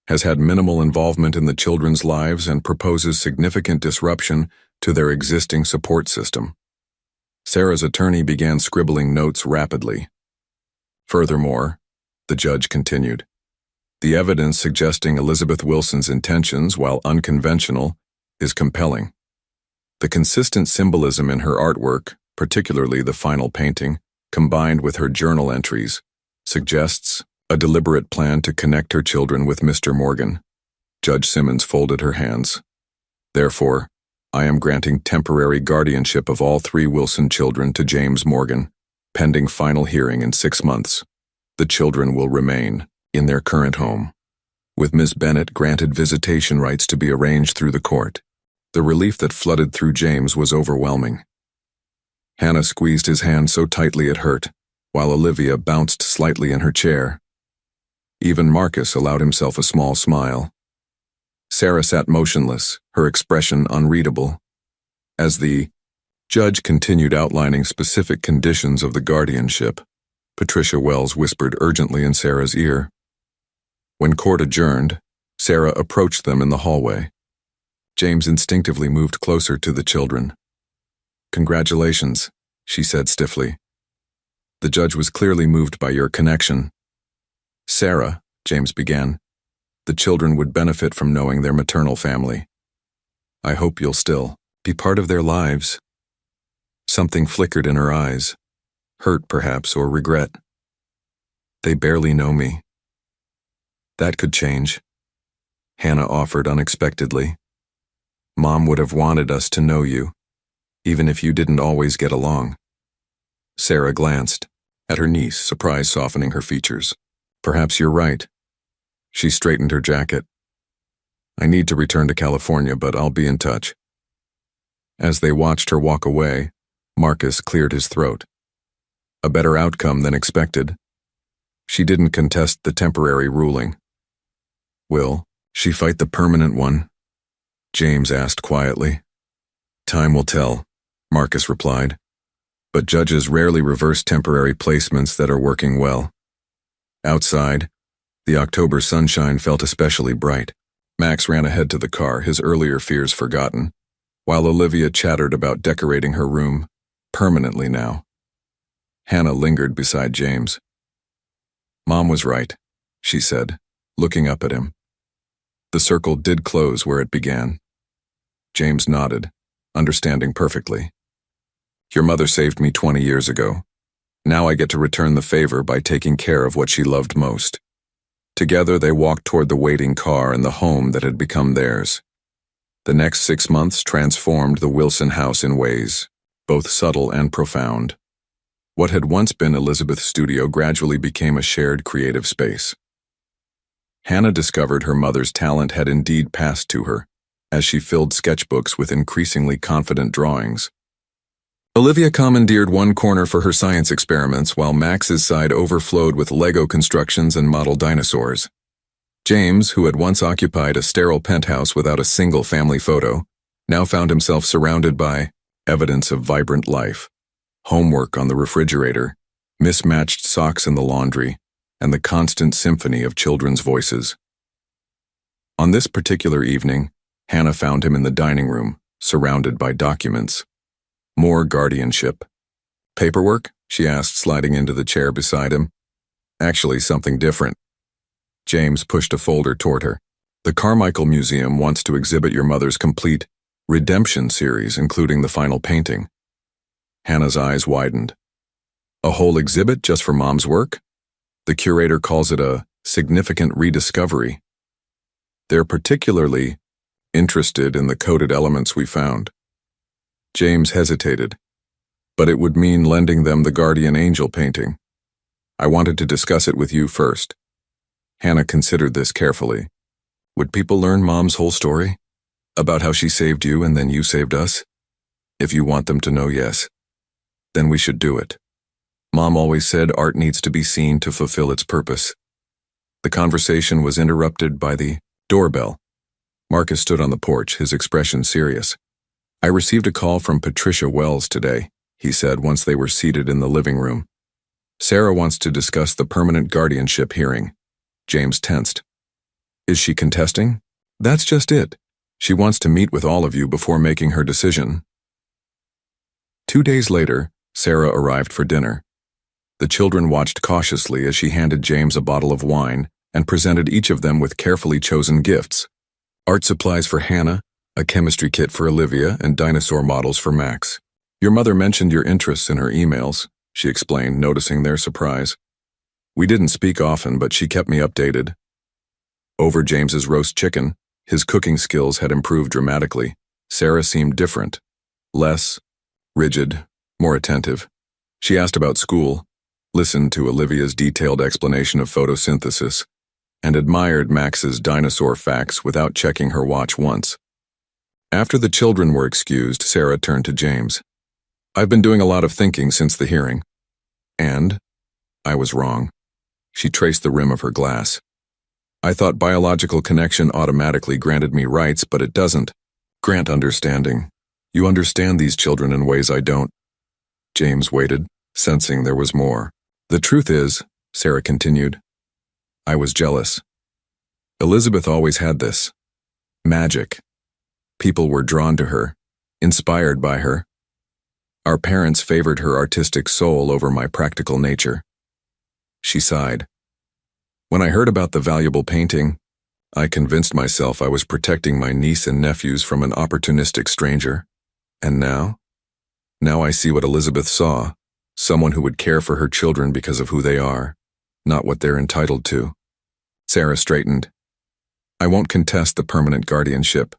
has had minimal involvement in the children's lives and proposes significant disruption to their existing support system." Sarah's attorney began scribbling notes rapidly. "Furthermore," the judge continued, "the evidence suggesting Elizabeth Wilson's intentions, while unconventional, is compelling. The consistent symbolism in her artwork, particularly the final painting, combined with her journal entries, suggests a deliberate plan to connect her children with Mr. Morgan." Judge Simmons folded her hands. "Therefore, I am granting temporary guardianship of all 3 Wilson children to James Morgan, pending final hearing in 6 months. The children will remain in their current home, with Ms. Bennett granted visitation rights to be arranged through the court." The relief that flooded through James was overwhelming. Hannah squeezed his hand so tightly it hurt, while Olivia bounced slightly in her chair. Even Marcus allowed himself a small smile. Sarah sat motionless, her expression unreadable. As the judge continued outlining specific conditions of the guardianship, Patricia Wells whispered urgently in Sarah's ear. When court adjourned, Sarah approached them in the hallway. James instinctively moved closer to the children. "Congratulations," she said stiffly. "The judge was clearly moved by your connection." "Sarah," James began, "the children would benefit from knowing their maternal family. I hope you'll still be part of their lives." Something flickered in her eyes, hurt perhaps, or regret. "They barely know me." "That could change," Hannah offered unexpectedly. "Mom would have wanted us to know you, even if you didn't always get along." Sarah glanced at her niece, surprise softening her features. "Perhaps you're right." She straightened her jacket. "I need to return to California, but I'll be in touch." As they watched her walk away, Marcus cleared his throat. A better outcome than expected. She didn't contest the temporary ruling. "Will," She fight the permanent one? James asked quietly. Time will tell, Marcus replied. But judges rarely reverse temporary placements that are working well. Outside, the October sunshine felt especially bright. Max ran ahead to the car, his earlier fears forgotten, while Olivia chattered about decorating her room, permanently now. Hannah lingered beside James. Mom was right, she said, looking up at him. The circle did close where it began. James nodded, understanding perfectly. Your mother saved me 20 years ago. Now I get to return the favor by taking care of what she loved most. Together they walked toward the waiting car and the home that had become theirs. The next 6 months transformed the Wilson house in ways, both subtle and profound. What had once been Elizabeth's studio gradually became a shared creative space. Hannah discovered her mother's talent had indeed passed to her, as she filled sketchbooks with increasingly confident drawings. Olivia commandeered one corner for her science experiments while Max's side overflowed with Lego constructions and model dinosaurs. James, who had once occupied a sterile penthouse without a single family photo, now found himself surrounded by evidence of vibrant life. Homework on the refrigerator, mismatched socks in the laundry, and the constant symphony of children's voices. On this particular evening, Hannah found him in the dining room, surrounded by documents. More guardianship. Paperwork? She asked, sliding into the chair beside him. Actually, something different. James pushed a folder toward her. The Carmichael Museum wants to exhibit your mother's complete redemption series, including the final painting. Hannah's eyes widened. A whole exhibit just for Mom's work? The curator calls it a significant rediscovery. They're particularly interested in the coded elements we found. James hesitated, but it would mean lending them the guardian angel painting. I wanted to discuss it with you first. Hannah considered this carefully. Would people learn Mom's whole story? About how she saved you and then you saved us? If you want them to know, yes. Then we should do it. Mom always said art needs to be seen to fulfill its purpose. The conversation was interrupted by the doorbell. Marcus stood on the porch, his expression serious. I received a call from Patricia Wells today, he said once they were seated in the living room. Sarah wants to discuss the permanent guardianship hearing. James tensed. Is she contesting? That's just it. She wants to meet with all of you before making her decision. 2 days later, Sarah arrived for dinner. The children watched cautiously as she handed James a bottle of wine and presented each of them with carefully chosen gifts. Art supplies for Hannah, a chemistry kit for Olivia, and dinosaur models for Max. Your mother mentioned your interests in her emails, she explained, noticing their surprise. We didn't speak often, but she kept me updated. Over James's roast chicken, his cooking skills had improved dramatically. Sarah seemed different. Less rigid, more attentive. She asked about school, listened to Olivia's detailed explanation of photosynthesis, and admired Max's dinosaur facts without checking her watch once. After the children were excused, Sarah turned to James. I've been doing a lot of thinking since the hearing. And I was wrong. She traced the rim of her glass. I thought biological connection automatically granted me rights, but it doesn't. Grant understanding. You understand these children in ways I don't. James waited, sensing there was more. The truth is, Sarah continued, I was jealous. Elizabeth always had this magic. People were drawn to her, inspired by her. Our parents favored her artistic soul over my practical nature. She sighed. When I heard about the valuable painting, I convinced myself I was protecting my niece and nephews from an opportunistic stranger. And now? Now I see what Elizabeth saw, someone who would care for her children because of who they are, not what they're entitled to. Sarah straightened. I won't contest the permanent guardianship.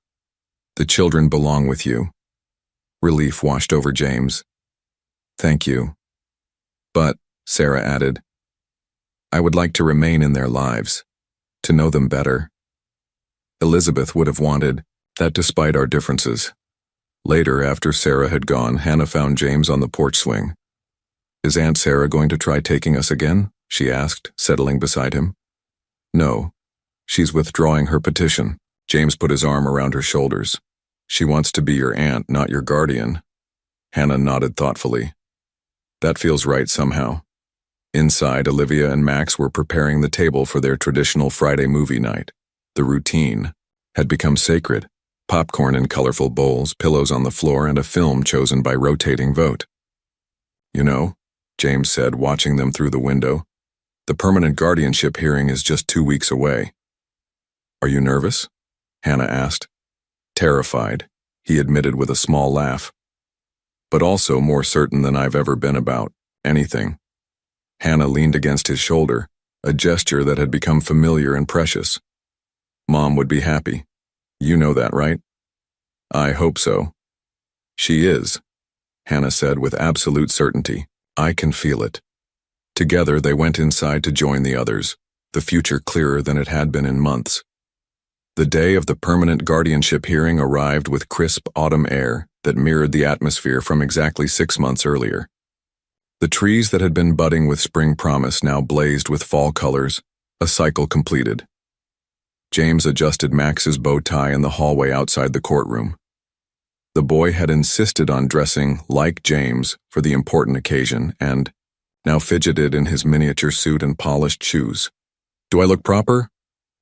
The children belong with you. Relief washed over James. Thank you. But, Sarah added, I would like to remain in their lives, to know them better. Elizabeth would have wanted that despite our differences. Later, after Sarah had gone, Hannah found James on the porch swing. Is Aunt Sarah going to try taking us again? She asked, settling beside him. No. She's withdrawing her petition. James put his arm around her shoulders. She wants to be your aunt, not your guardian. Hannah nodded thoughtfully. That feels right somehow. Inside, Olivia and Max were preparing the table for their traditional Friday movie night. The routine had become sacred. Popcorn in colorful bowls, pillows on the floor, and a film chosen by rotating vote. You know, James said, watching them through the window, the permanent guardianship hearing is just 2 weeks away. Are you nervous? Hannah asked. Terrified, he admitted with a small laugh. But also more certain than I've ever been about anything. Hannah leaned against his shoulder, a gesture that had become familiar and precious. Mom would be happy. You know that, right? I hope so. She is, Hannah said with absolute certainty. I can feel it. Together they went inside to join the others, the future clearer than it had been in months. The day of the permanent guardianship hearing arrived with crisp autumn air that mirrored the atmosphere from exactly 6 months earlier. The trees that had been budding with spring promise now blazed with fall colors, a cycle completed. James adjusted Max's bow tie in the hallway outside the courtroom. The boy had insisted on dressing like James for the important occasion and now fidgeted in his miniature suit and polished shoes. Do I look proper?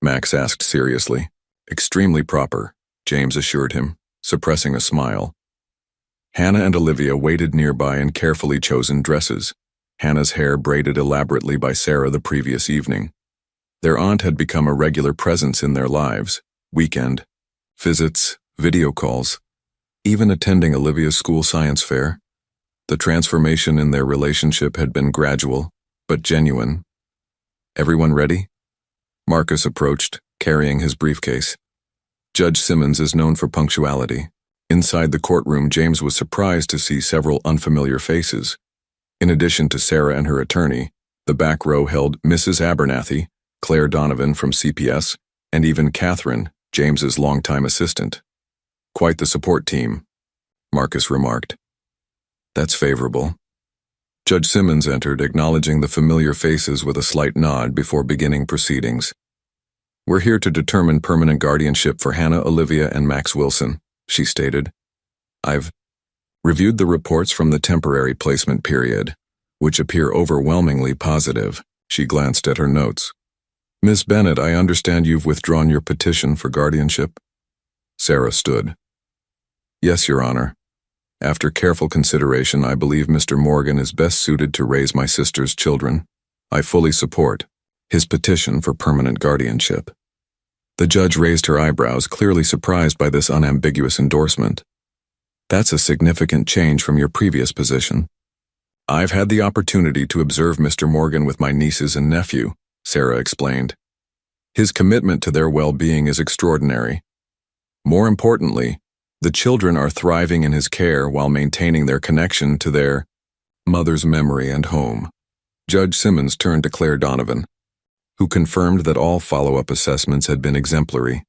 Max asked seriously. Extremely proper, James assured him, suppressing a smile. Hannah and Olivia waited nearby in carefully chosen dresses, Hannah's hair braided elaborately by Sarah the previous evening. Their aunt had become a regular presence in their lives, weekend, visits, video calls, even attending Olivia's school science fair. The transformation in their relationship had been gradual, but genuine. Everyone ready? Marcus approached, carrying his briefcase. Judge Simmons is known for punctuality. Inside the courtroom, James was surprised to see several unfamiliar faces. In addition to Sarah and her attorney, the back row held Mrs. Abernathy, Claire Donovan from CPS, and even Catherine, James's longtime assistant. Quite the support team, Marcus remarked. That's favorable. Judge Simmons entered, acknowledging the familiar faces with a slight nod before beginning proceedings. We're here to determine permanent guardianship for Hannah, Olivia, and Max Wilson, she stated. I've reviewed the reports from the temporary placement period, which appear overwhelmingly positive. She glanced at her notes. Miss Bennett, I understand you've withdrawn your petition for guardianship? Sarah stood. Yes, Your Honor. After careful consideration, I believe Mr. Morgan is best suited to raise my sister's children. I fully support his petition for permanent guardianship. The judge raised her eyebrows, clearly surprised by this unambiguous endorsement. That's a significant change from your previous position. I've had the opportunity to observe Mr. Morgan with my nieces and nephew, Sarah explained. His commitment to their well-being is extraordinary. More importantly, the children are thriving in his care while maintaining their connection to their mother's memory and home. Judge Simmons turned to Claire Donovan, who confirmed that all follow-up assessments had been exemplary.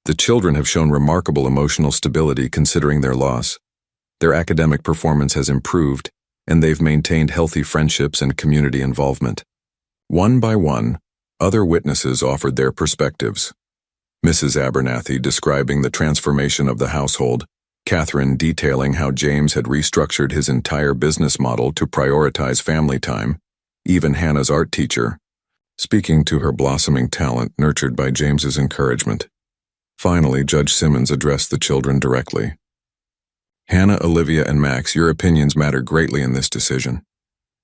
The children have shown remarkable emotional stability considering their loss. Their academic performance has improved, and they've maintained healthy friendships and community involvement. One by one, other witnesses offered their perspectives. Mrs. Abernathy describing the transformation of the household, Catherine detailing how James had restructured his entire business model to prioritize family time, even Hannah's art teacher, speaking to her blossoming talent nurtured by James's encouragement. Finally, Judge Simmons addressed the children directly. Hannah, Olivia, and Max, your opinions matter greatly in this decision.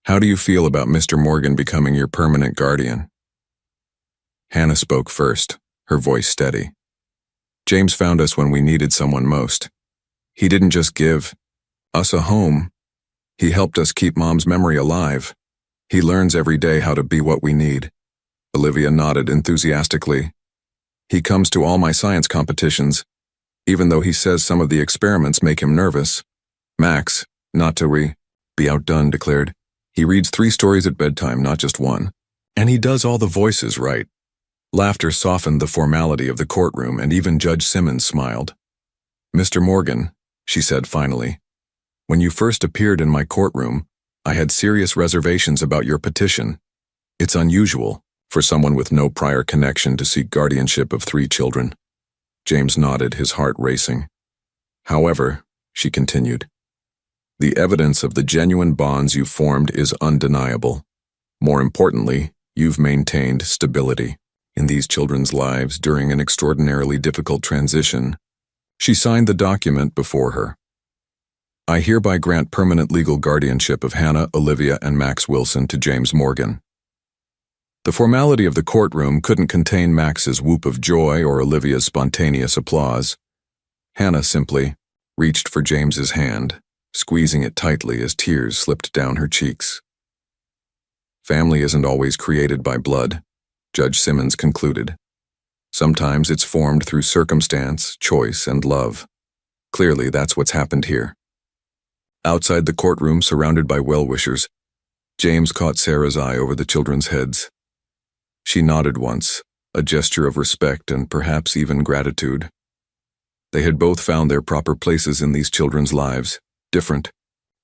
How do you feel about Mr. Morgan becoming your permanent guardian? Hannah spoke first, her voice steady. James found us when we needed someone most. He didn't just give us a home. He helped us keep Mom's memory alive. He learns every day how to be what we need. Olivia nodded enthusiastically. He comes to all my science competitions, even though he says some of the experiments make him nervous. Max, not to be outdone, declared. He reads 3 stories at bedtime, not just one. And he does all the voices right. Laughter softened the formality of the courtroom, and even Judge Simmons smiled. Mr. Morgan, she said finally, when you first appeared in my courtroom, I had serious reservations about your petition. It's unusual for someone with no prior connection to seek guardianship of 3 children. James nodded, his heart racing. However, she continued, the evidence of the genuine bonds you formed is undeniable. More importantly, you've maintained stability in these children's lives during an extraordinarily difficult transition. She signed the document before her. I hereby grant permanent legal guardianship of Hannah, Olivia, and Max Wilson to James Morgan. The formality of the courtroom couldn't contain Max's whoop of joy or Olivia's spontaneous applause. Hannah simply reached for James's hand, squeezing it tightly as tears slipped down her cheeks. Family isn't always created by blood, Judge Simmons concluded. Sometimes it's formed through circumstance, choice, and love. Clearly, that's what's happened here. Outside the courtroom, surrounded by well-wishers, James caught Sarah's eye over the children's heads. She nodded once, a gesture of respect and perhaps even gratitude. They had both found their proper places in these children's lives, different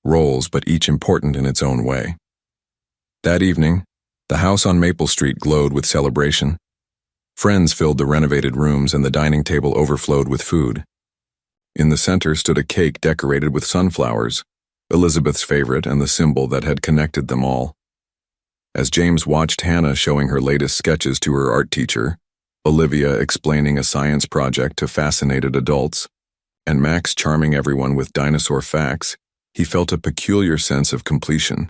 roles but each important in its own way. That evening, the house on Maple Street glowed with celebration. Friends filled the renovated rooms and the dining table overflowed with food. In the center stood a cake decorated with sunflowers, Elizabeth's favorite and the symbol that had connected them all. As James watched Hannah showing her latest sketches to her art teacher, Olivia explaining a science project to fascinated adults, and Max charming everyone with dinosaur facts, he felt a peculiar sense of completion.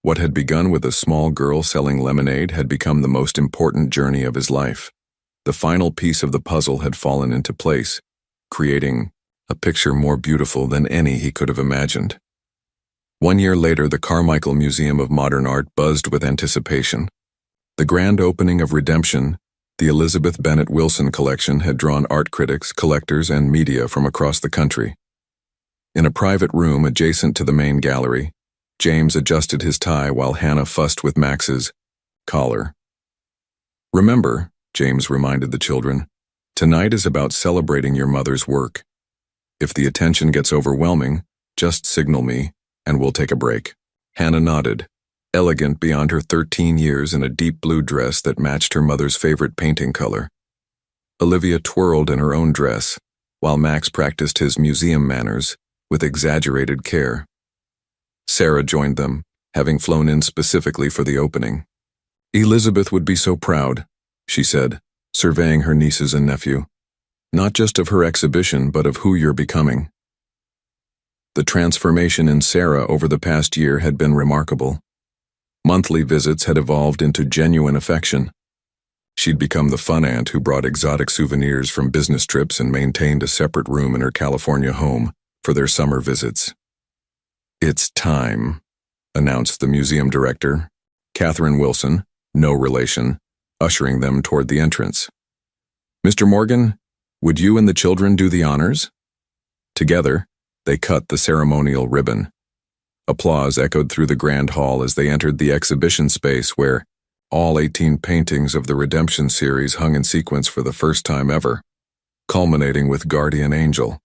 What had begun with a small girl selling lemonade had become the most important journey of his life. The final piece of the puzzle had fallen into place, creating a picture more beautiful than any he could have imagined. 1 year later, the Carmichael Museum of Modern Art buzzed with anticipation. The grand opening of Redemption, the Elizabeth Bennet Wilson collection, had drawn art critics, collectors, and media from across the country. In a private room adjacent to the main gallery, James adjusted his tie while Hannah fussed with Max's collar. Remember, James reminded the children, tonight is about celebrating your mother's work. If the attention gets overwhelming, just signal me, and we'll take a break. Hannah nodded, elegant beyond her 13 years in a deep blue dress that matched her mother's favorite painting color. Olivia twirled in her own dress, while Max practiced his museum manners with exaggerated care. Sarah joined them, having flown in specifically for the opening. Elizabeth would be so proud, she said, surveying her nieces and nephew. Not just of her exhibition, but of who you're becoming. The transformation in Sarah over the past year had been remarkable. Monthly visits had evolved into genuine affection. She'd become the fun aunt who brought exotic souvenirs from business trips and maintained a separate room in her California home for their summer visits. It's time, announced the museum director, Catherine Wilson, no relation, ushering them toward the entrance. Mr. Morgan, would you and the children do the honors? Together, they cut the ceremonial ribbon. Applause echoed through the grand hall as they entered the exhibition space where all 18 paintings of the Redemption series hung in sequence for the first time ever, culminating with Guardian Angel.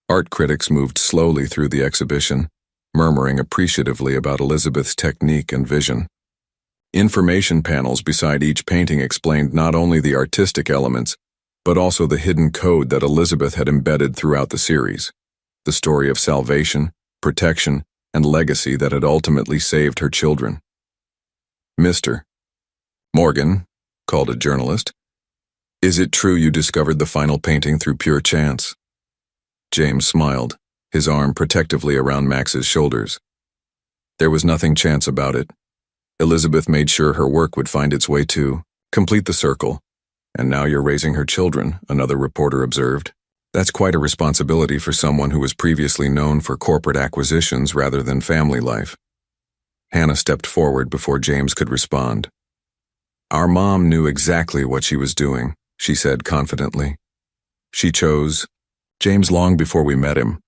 Art critics moved slowly through the exhibition, murmuring appreciatively about Elizabeth's technique and vision. Information panels beside each painting explained not only the artistic elements, but also the hidden code that Elizabeth had embedded throughout the series, the story of salvation, protection, and legacy that had ultimately saved her children. Mr. Morgan, called a journalist, is it true you discovered the final painting through pure chance? James smiled, his arm protectively around Max's shoulders. There was nothing chance about it. Elizabeth made sure her work would find its way to complete the circle. And now you're raising her children, another reporter observed. That's quite a responsibility for someone who was previously known for corporate acquisitions rather than family life. Hannah stepped forward before James could respond. Our mom knew exactly what she was doing, she said confidently. She chose James long before we met him.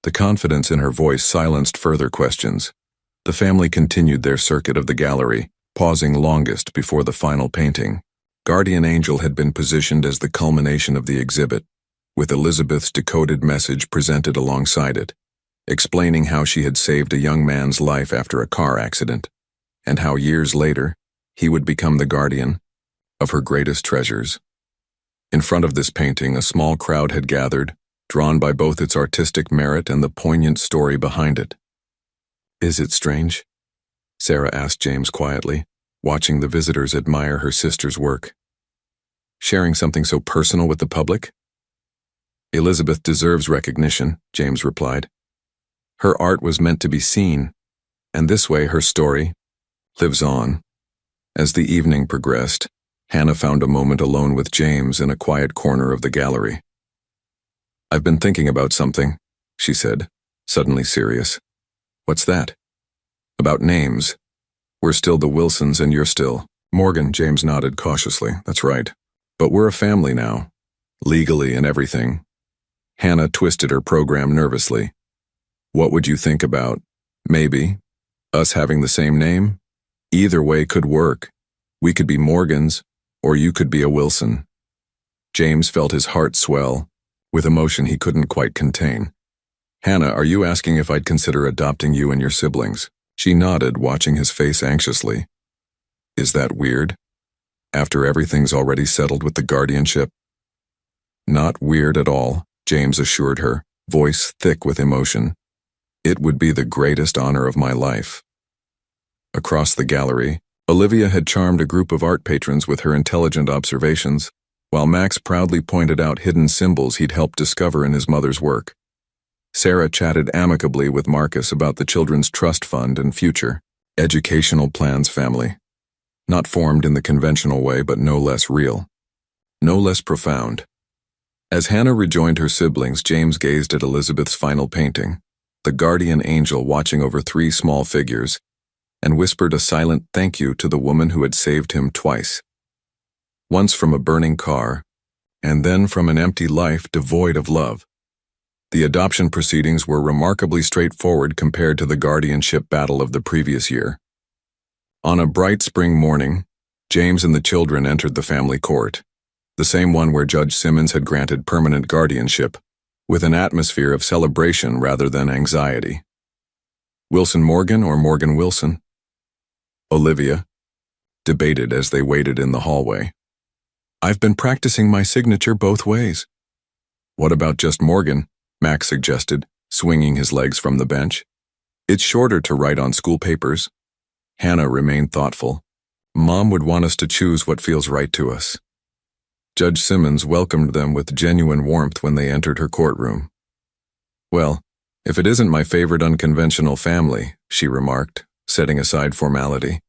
The confidence in her voice silenced further questions. The family continued their circuit of the gallery, pausing longest before the final painting. Guardian Angel had been positioned as the culmination of the exhibit, with Elizabeth's decoded message presented alongside it, explaining how she had saved a young man's life after a car accident, and how years later, He would become the guardian of her greatest treasures. In front of this painting, a small crowd had gathered, drawn by both its artistic merit and the poignant story behind it. "Is it strange?" Sarah asked James quietly, watching the visitors admire her sister's work. "Sharing something so personal with the public?" "Elizabeth deserves recognition," James replied. "Her art was meant to be seen, and this way her story lives on." As the evening progressed, Hannah found a moment alone with James in a quiet corner of the gallery. "I've been thinking about something," she said, suddenly serious. "What's that?" "About names. We're still the Wilsons and you're still Morgan." James nodded cautiously. "That's right. But we're a family now, legally and everything." Hannah twisted her program nervously. "What would you think about, maybe, us having the same name? Either way could work. We could be Morgans, or you could be a Wilson." James felt his heart swell, with emotion he couldn't quite contain. "Hannah, are you asking if I'd consider adopting you and your siblings?" She nodded, watching his face anxiously. "Is that weird? After everything's already settled with the guardianship?" "Not weird at all," James assured her, voice thick with emotion. "It would be the greatest honor of my life." Across the gallery, Olivia had charmed a group of art patrons with her intelligent observations, while Max proudly pointed out hidden symbols he'd helped discover in his mother's work. Sarah chatted amicably with Marcus about the children's trust fund and future educational plans family. Not formed in the conventional way, but no less real, no less profound. As Hannah rejoined her siblings, James gazed at Elizabeth's final painting, the guardian angel watching over 3 small figures, and whispered a silent thank you to the woman who had saved him twice. Once from a burning car, and then from an empty life devoid of love. The adoption proceedings were remarkably straightforward compared to the guardianship battle of the previous year. On a bright spring morning, James and the children entered the family court, the same one where Judge Simmons had granted permanent guardianship, with an atmosphere of celebration rather than anxiety. "Wilson Morgan or Morgan Wilson?" Olivia debated as they waited in the hallway. "I've been practicing my signature both ways." "What about just Morgan?" Max suggested, swinging his legs from the bench. "It's shorter to write on school papers." Hannah remained thoughtful. "Mom would want us to choose what feels right to us." Judge Simmons welcomed them with genuine warmth when they entered her courtroom. "Well, if it isn't my favorite unconventional family," she remarked, setting aside formality.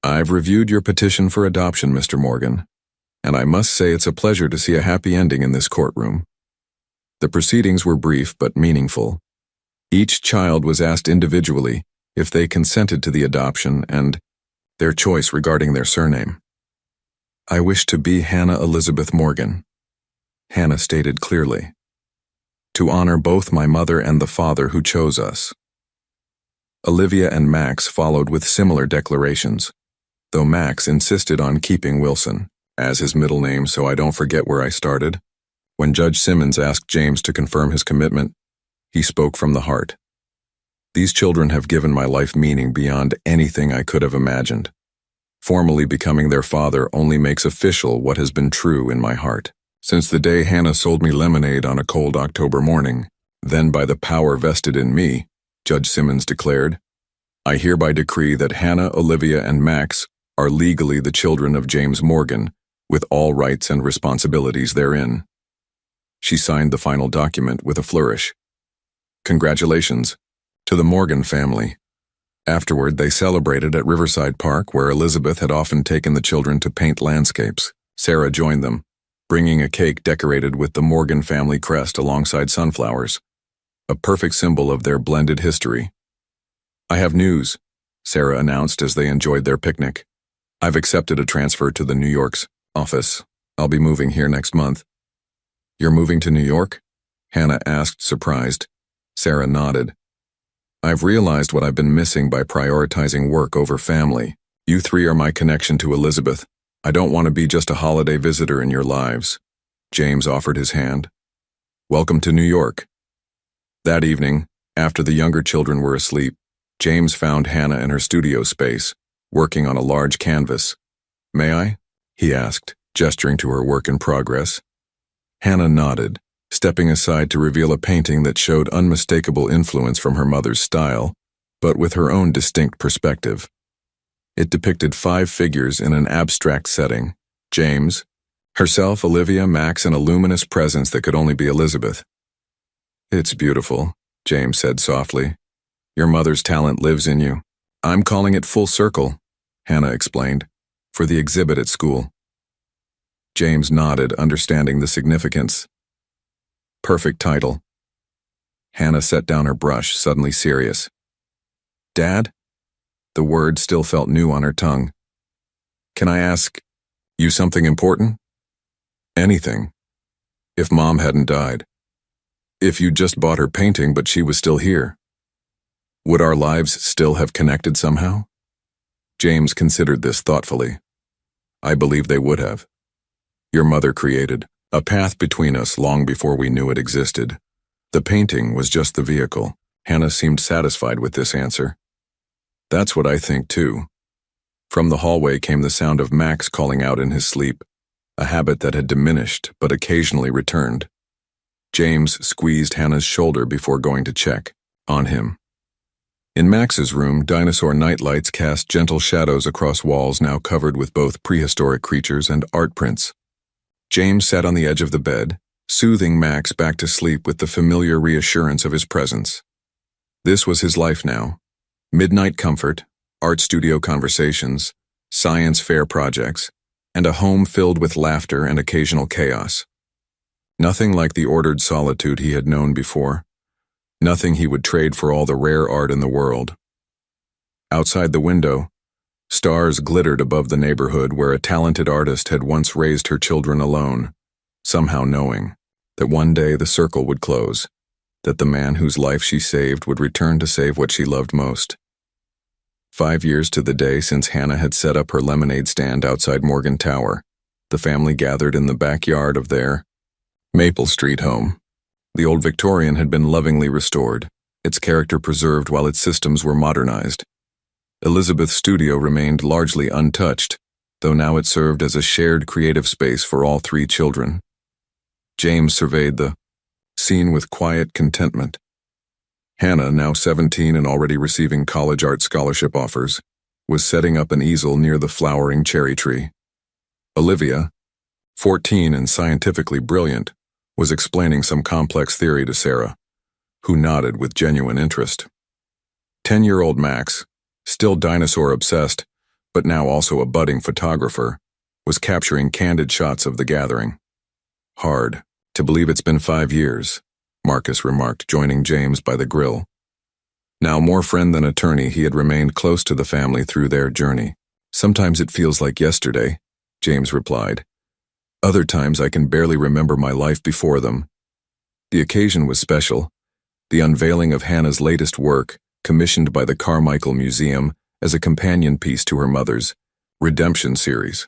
"I've reviewed your petition for adoption, Mr. Morgan, and I must say it's a pleasure to see a happy ending in this courtroom." The proceedings were brief but meaningful. Each child was asked individually if they consented to the adoption and their choice regarding their surname. "I wish to be Hannah Elizabeth Morgan," Hannah stated clearly, "to honor both my mother and the father who chose us." Olivia and Max followed with similar declarations, though Max insisted on keeping Wilson as his middle name. "So I don't forget where I started." When Judge Simmons asked James to confirm his commitment, he spoke from the heart. "These children have given my life meaning beyond anything I could have imagined. Formally becoming their father only makes official what has been true in my heart. Since the day Hannah sold me lemonade on a cold October morning, then by the power vested in me," Judge Simmons declared, "I hereby decree that Hannah, Olivia, and Max are legally the children of James Morgan, with all rights and responsibilities therein." She signed the final document with a flourish. "Congratulations to the Morgan family." Afterward, they celebrated at Riverside Park, where Elizabeth had often taken the children to paint landscapes. Sarah joined them, bringing a cake decorated with the Morgan family crest alongside sunflowers, a perfect symbol of their blended history. "I have news," Sarah announced as they enjoyed their picnic. "I've accepted a transfer to the New York's office. I'll be moving here next month." "You're moving to New York?" Hannah asked, surprised. Sarah nodded. "I've realized what I've been missing by prioritizing work over family. You 3 are my connection to Elizabeth. I don't want to be just a holiday visitor in your lives." James offered his hand. "Welcome to New York." That evening, after the younger children were asleep, James found Hannah in her studio space, working on a large canvas. "May I?" he asked, gesturing to her work in progress. Hannah nodded, stepping aside to reveal a painting that showed unmistakable influence from her mother's style, but with her own distinct perspective. It depicted 5 figures in an abstract setting: James, herself, Olivia, Max, and a luminous presence that could only be Elizabeth. "It's beautiful," James said softly. "Your mother's talent lives in you." "I'm calling it Full Circle," Hannah explained, "for the exhibit at school." James nodded, understanding the significance. "Perfect title." Hannah set down her brush, suddenly serious. "Dad?" The word still felt new on her tongue. "Can I ask you something important?" "Anything. If Mom hadn't died. If you'd just bought her painting but she was still here. Would our lives still have connected somehow?" James considered this thoughtfully. "I believe they would have. Your mother created a path between us long before we knew it existed. The painting was just the vehicle." Hannah seemed satisfied with this answer. "That's what I think too." From the hallway came the sound of Max calling out in his sleep, a habit that had diminished but occasionally returned. James squeezed Hannah's shoulder before going to check on him. In Max's room, dinosaur nightlights cast gentle shadows across walls now covered with both prehistoric creatures and art prints. James sat on the edge of the bed, soothing Max back to sleep with the familiar reassurance of his presence. This was his life now. Midnight comfort, art studio conversations, science fair projects, and a home filled with laughter and occasional chaos. Nothing like the ordered solitude he had known before. Nothing he would trade for all the rare art in the world. Outside the window, stars glittered above the neighborhood where a talented artist had once raised her children alone, somehow knowing that one day the circle would close, that the man whose life she saved would return to save what she loved most. 5 years to the day since Hannah had set up her lemonade stand outside Morgan Tower, the family gathered in the backyard of their Maple Street home. The old Victorian had been lovingly restored, its character preserved while its systems were modernized. Elizabeth's studio remained largely untouched, though now it served as a shared creative space for all 3 children. James surveyed the scene with quiet contentment. Hannah, now 17 and already receiving college art scholarship offers, was setting up an easel near the flowering cherry tree. Olivia, 14 and scientifically brilliant, was explaining some complex theory to Sarah, who nodded with genuine interest. 10-year-old Max, still dinosaur-obsessed, but now also a budding photographer, was capturing candid shots of the gathering. "Hard to believe it's been 5 years, Marcus remarked, joining James by the grill. Now more friend than attorney, he had remained close to the family through their journey. "Sometimes it feels like yesterday," James replied. "Other times I can barely remember my life before them." The occasion was special, the unveiling of Hannah's latest work, commissioned by the Carmichael Museum as a companion piece to her mother's Redemption series.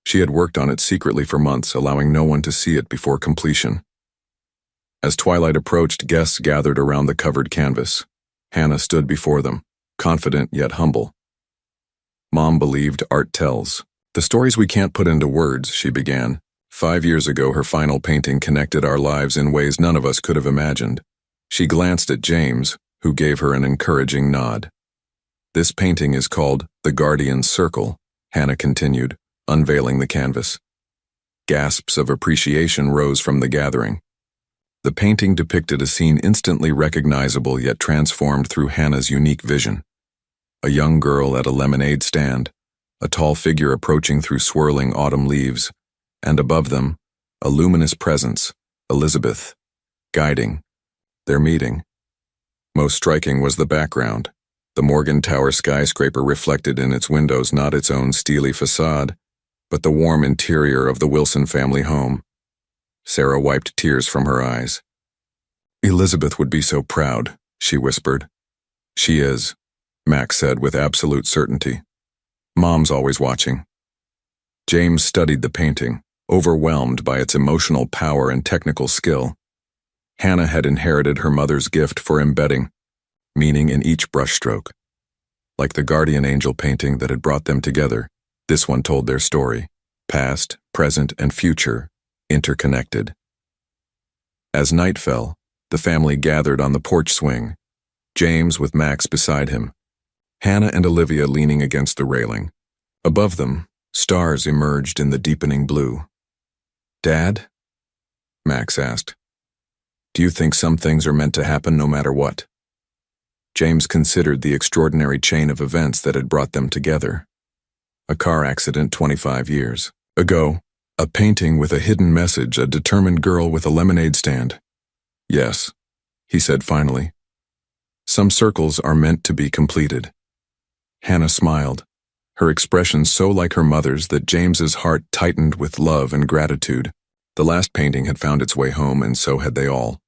She had worked on it secretly for months, allowing no one to see it before completion. As twilight approached, guests gathered around the covered canvas. Hannah stood before them, confident yet humble. "Mom believed art tells. The stories we can't put into words," she began. 5 years ago, her final painting connected our lives in ways none of us could have imagined. She glanced at James, who gave her an encouraging nod. "This painting is called The Guardian's Circle," Hannah continued, unveiling the canvas. Gasps of appreciation rose from the gathering. The painting depicted a scene instantly recognizable yet transformed through Hannah's unique vision. A young girl at a lemonade stand, a tall figure approaching through swirling autumn leaves, and above them, a luminous presence, Elizabeth, guiding their meeting. Most striking was the background, the Morgan Tower skyscraper reflected in its windows, not its own steely facade, but the warm interior of the Wilson family home. Sarah wiped tears from her eyes. "Elizabeth would be so proud," she whispered. "She is," Max said with absolute certainty. "Mom's always watching." James studied the painting, overwhelmed by its emotional power and technical skill. Hannah had inherited her mother's gift for embedding meaning in each brushstroke. Like the guardian angel painting that had brought them together, this one told their story, past, present, and future, interconnected. As night fell, the family gathered on the porch swing, James with Max beside him, Hannah and Olivia leaning against the railing. Above them, stars emerged in the deepening blue. "Dad?" Max asked. "Do you think some things are meant to happen no matter what?" James considered the extraordinary chain of events that had brought them together. A car accident 25 years ago, a painting with a hidden message, a determined girl with a lemonade stand. "Yes," he said finally. "Some circles are meant to be completed." Hannah smiled, her expression so like her mother's that James's heart tightened with love and gratitude. The last painting had found its way home, and so had they all.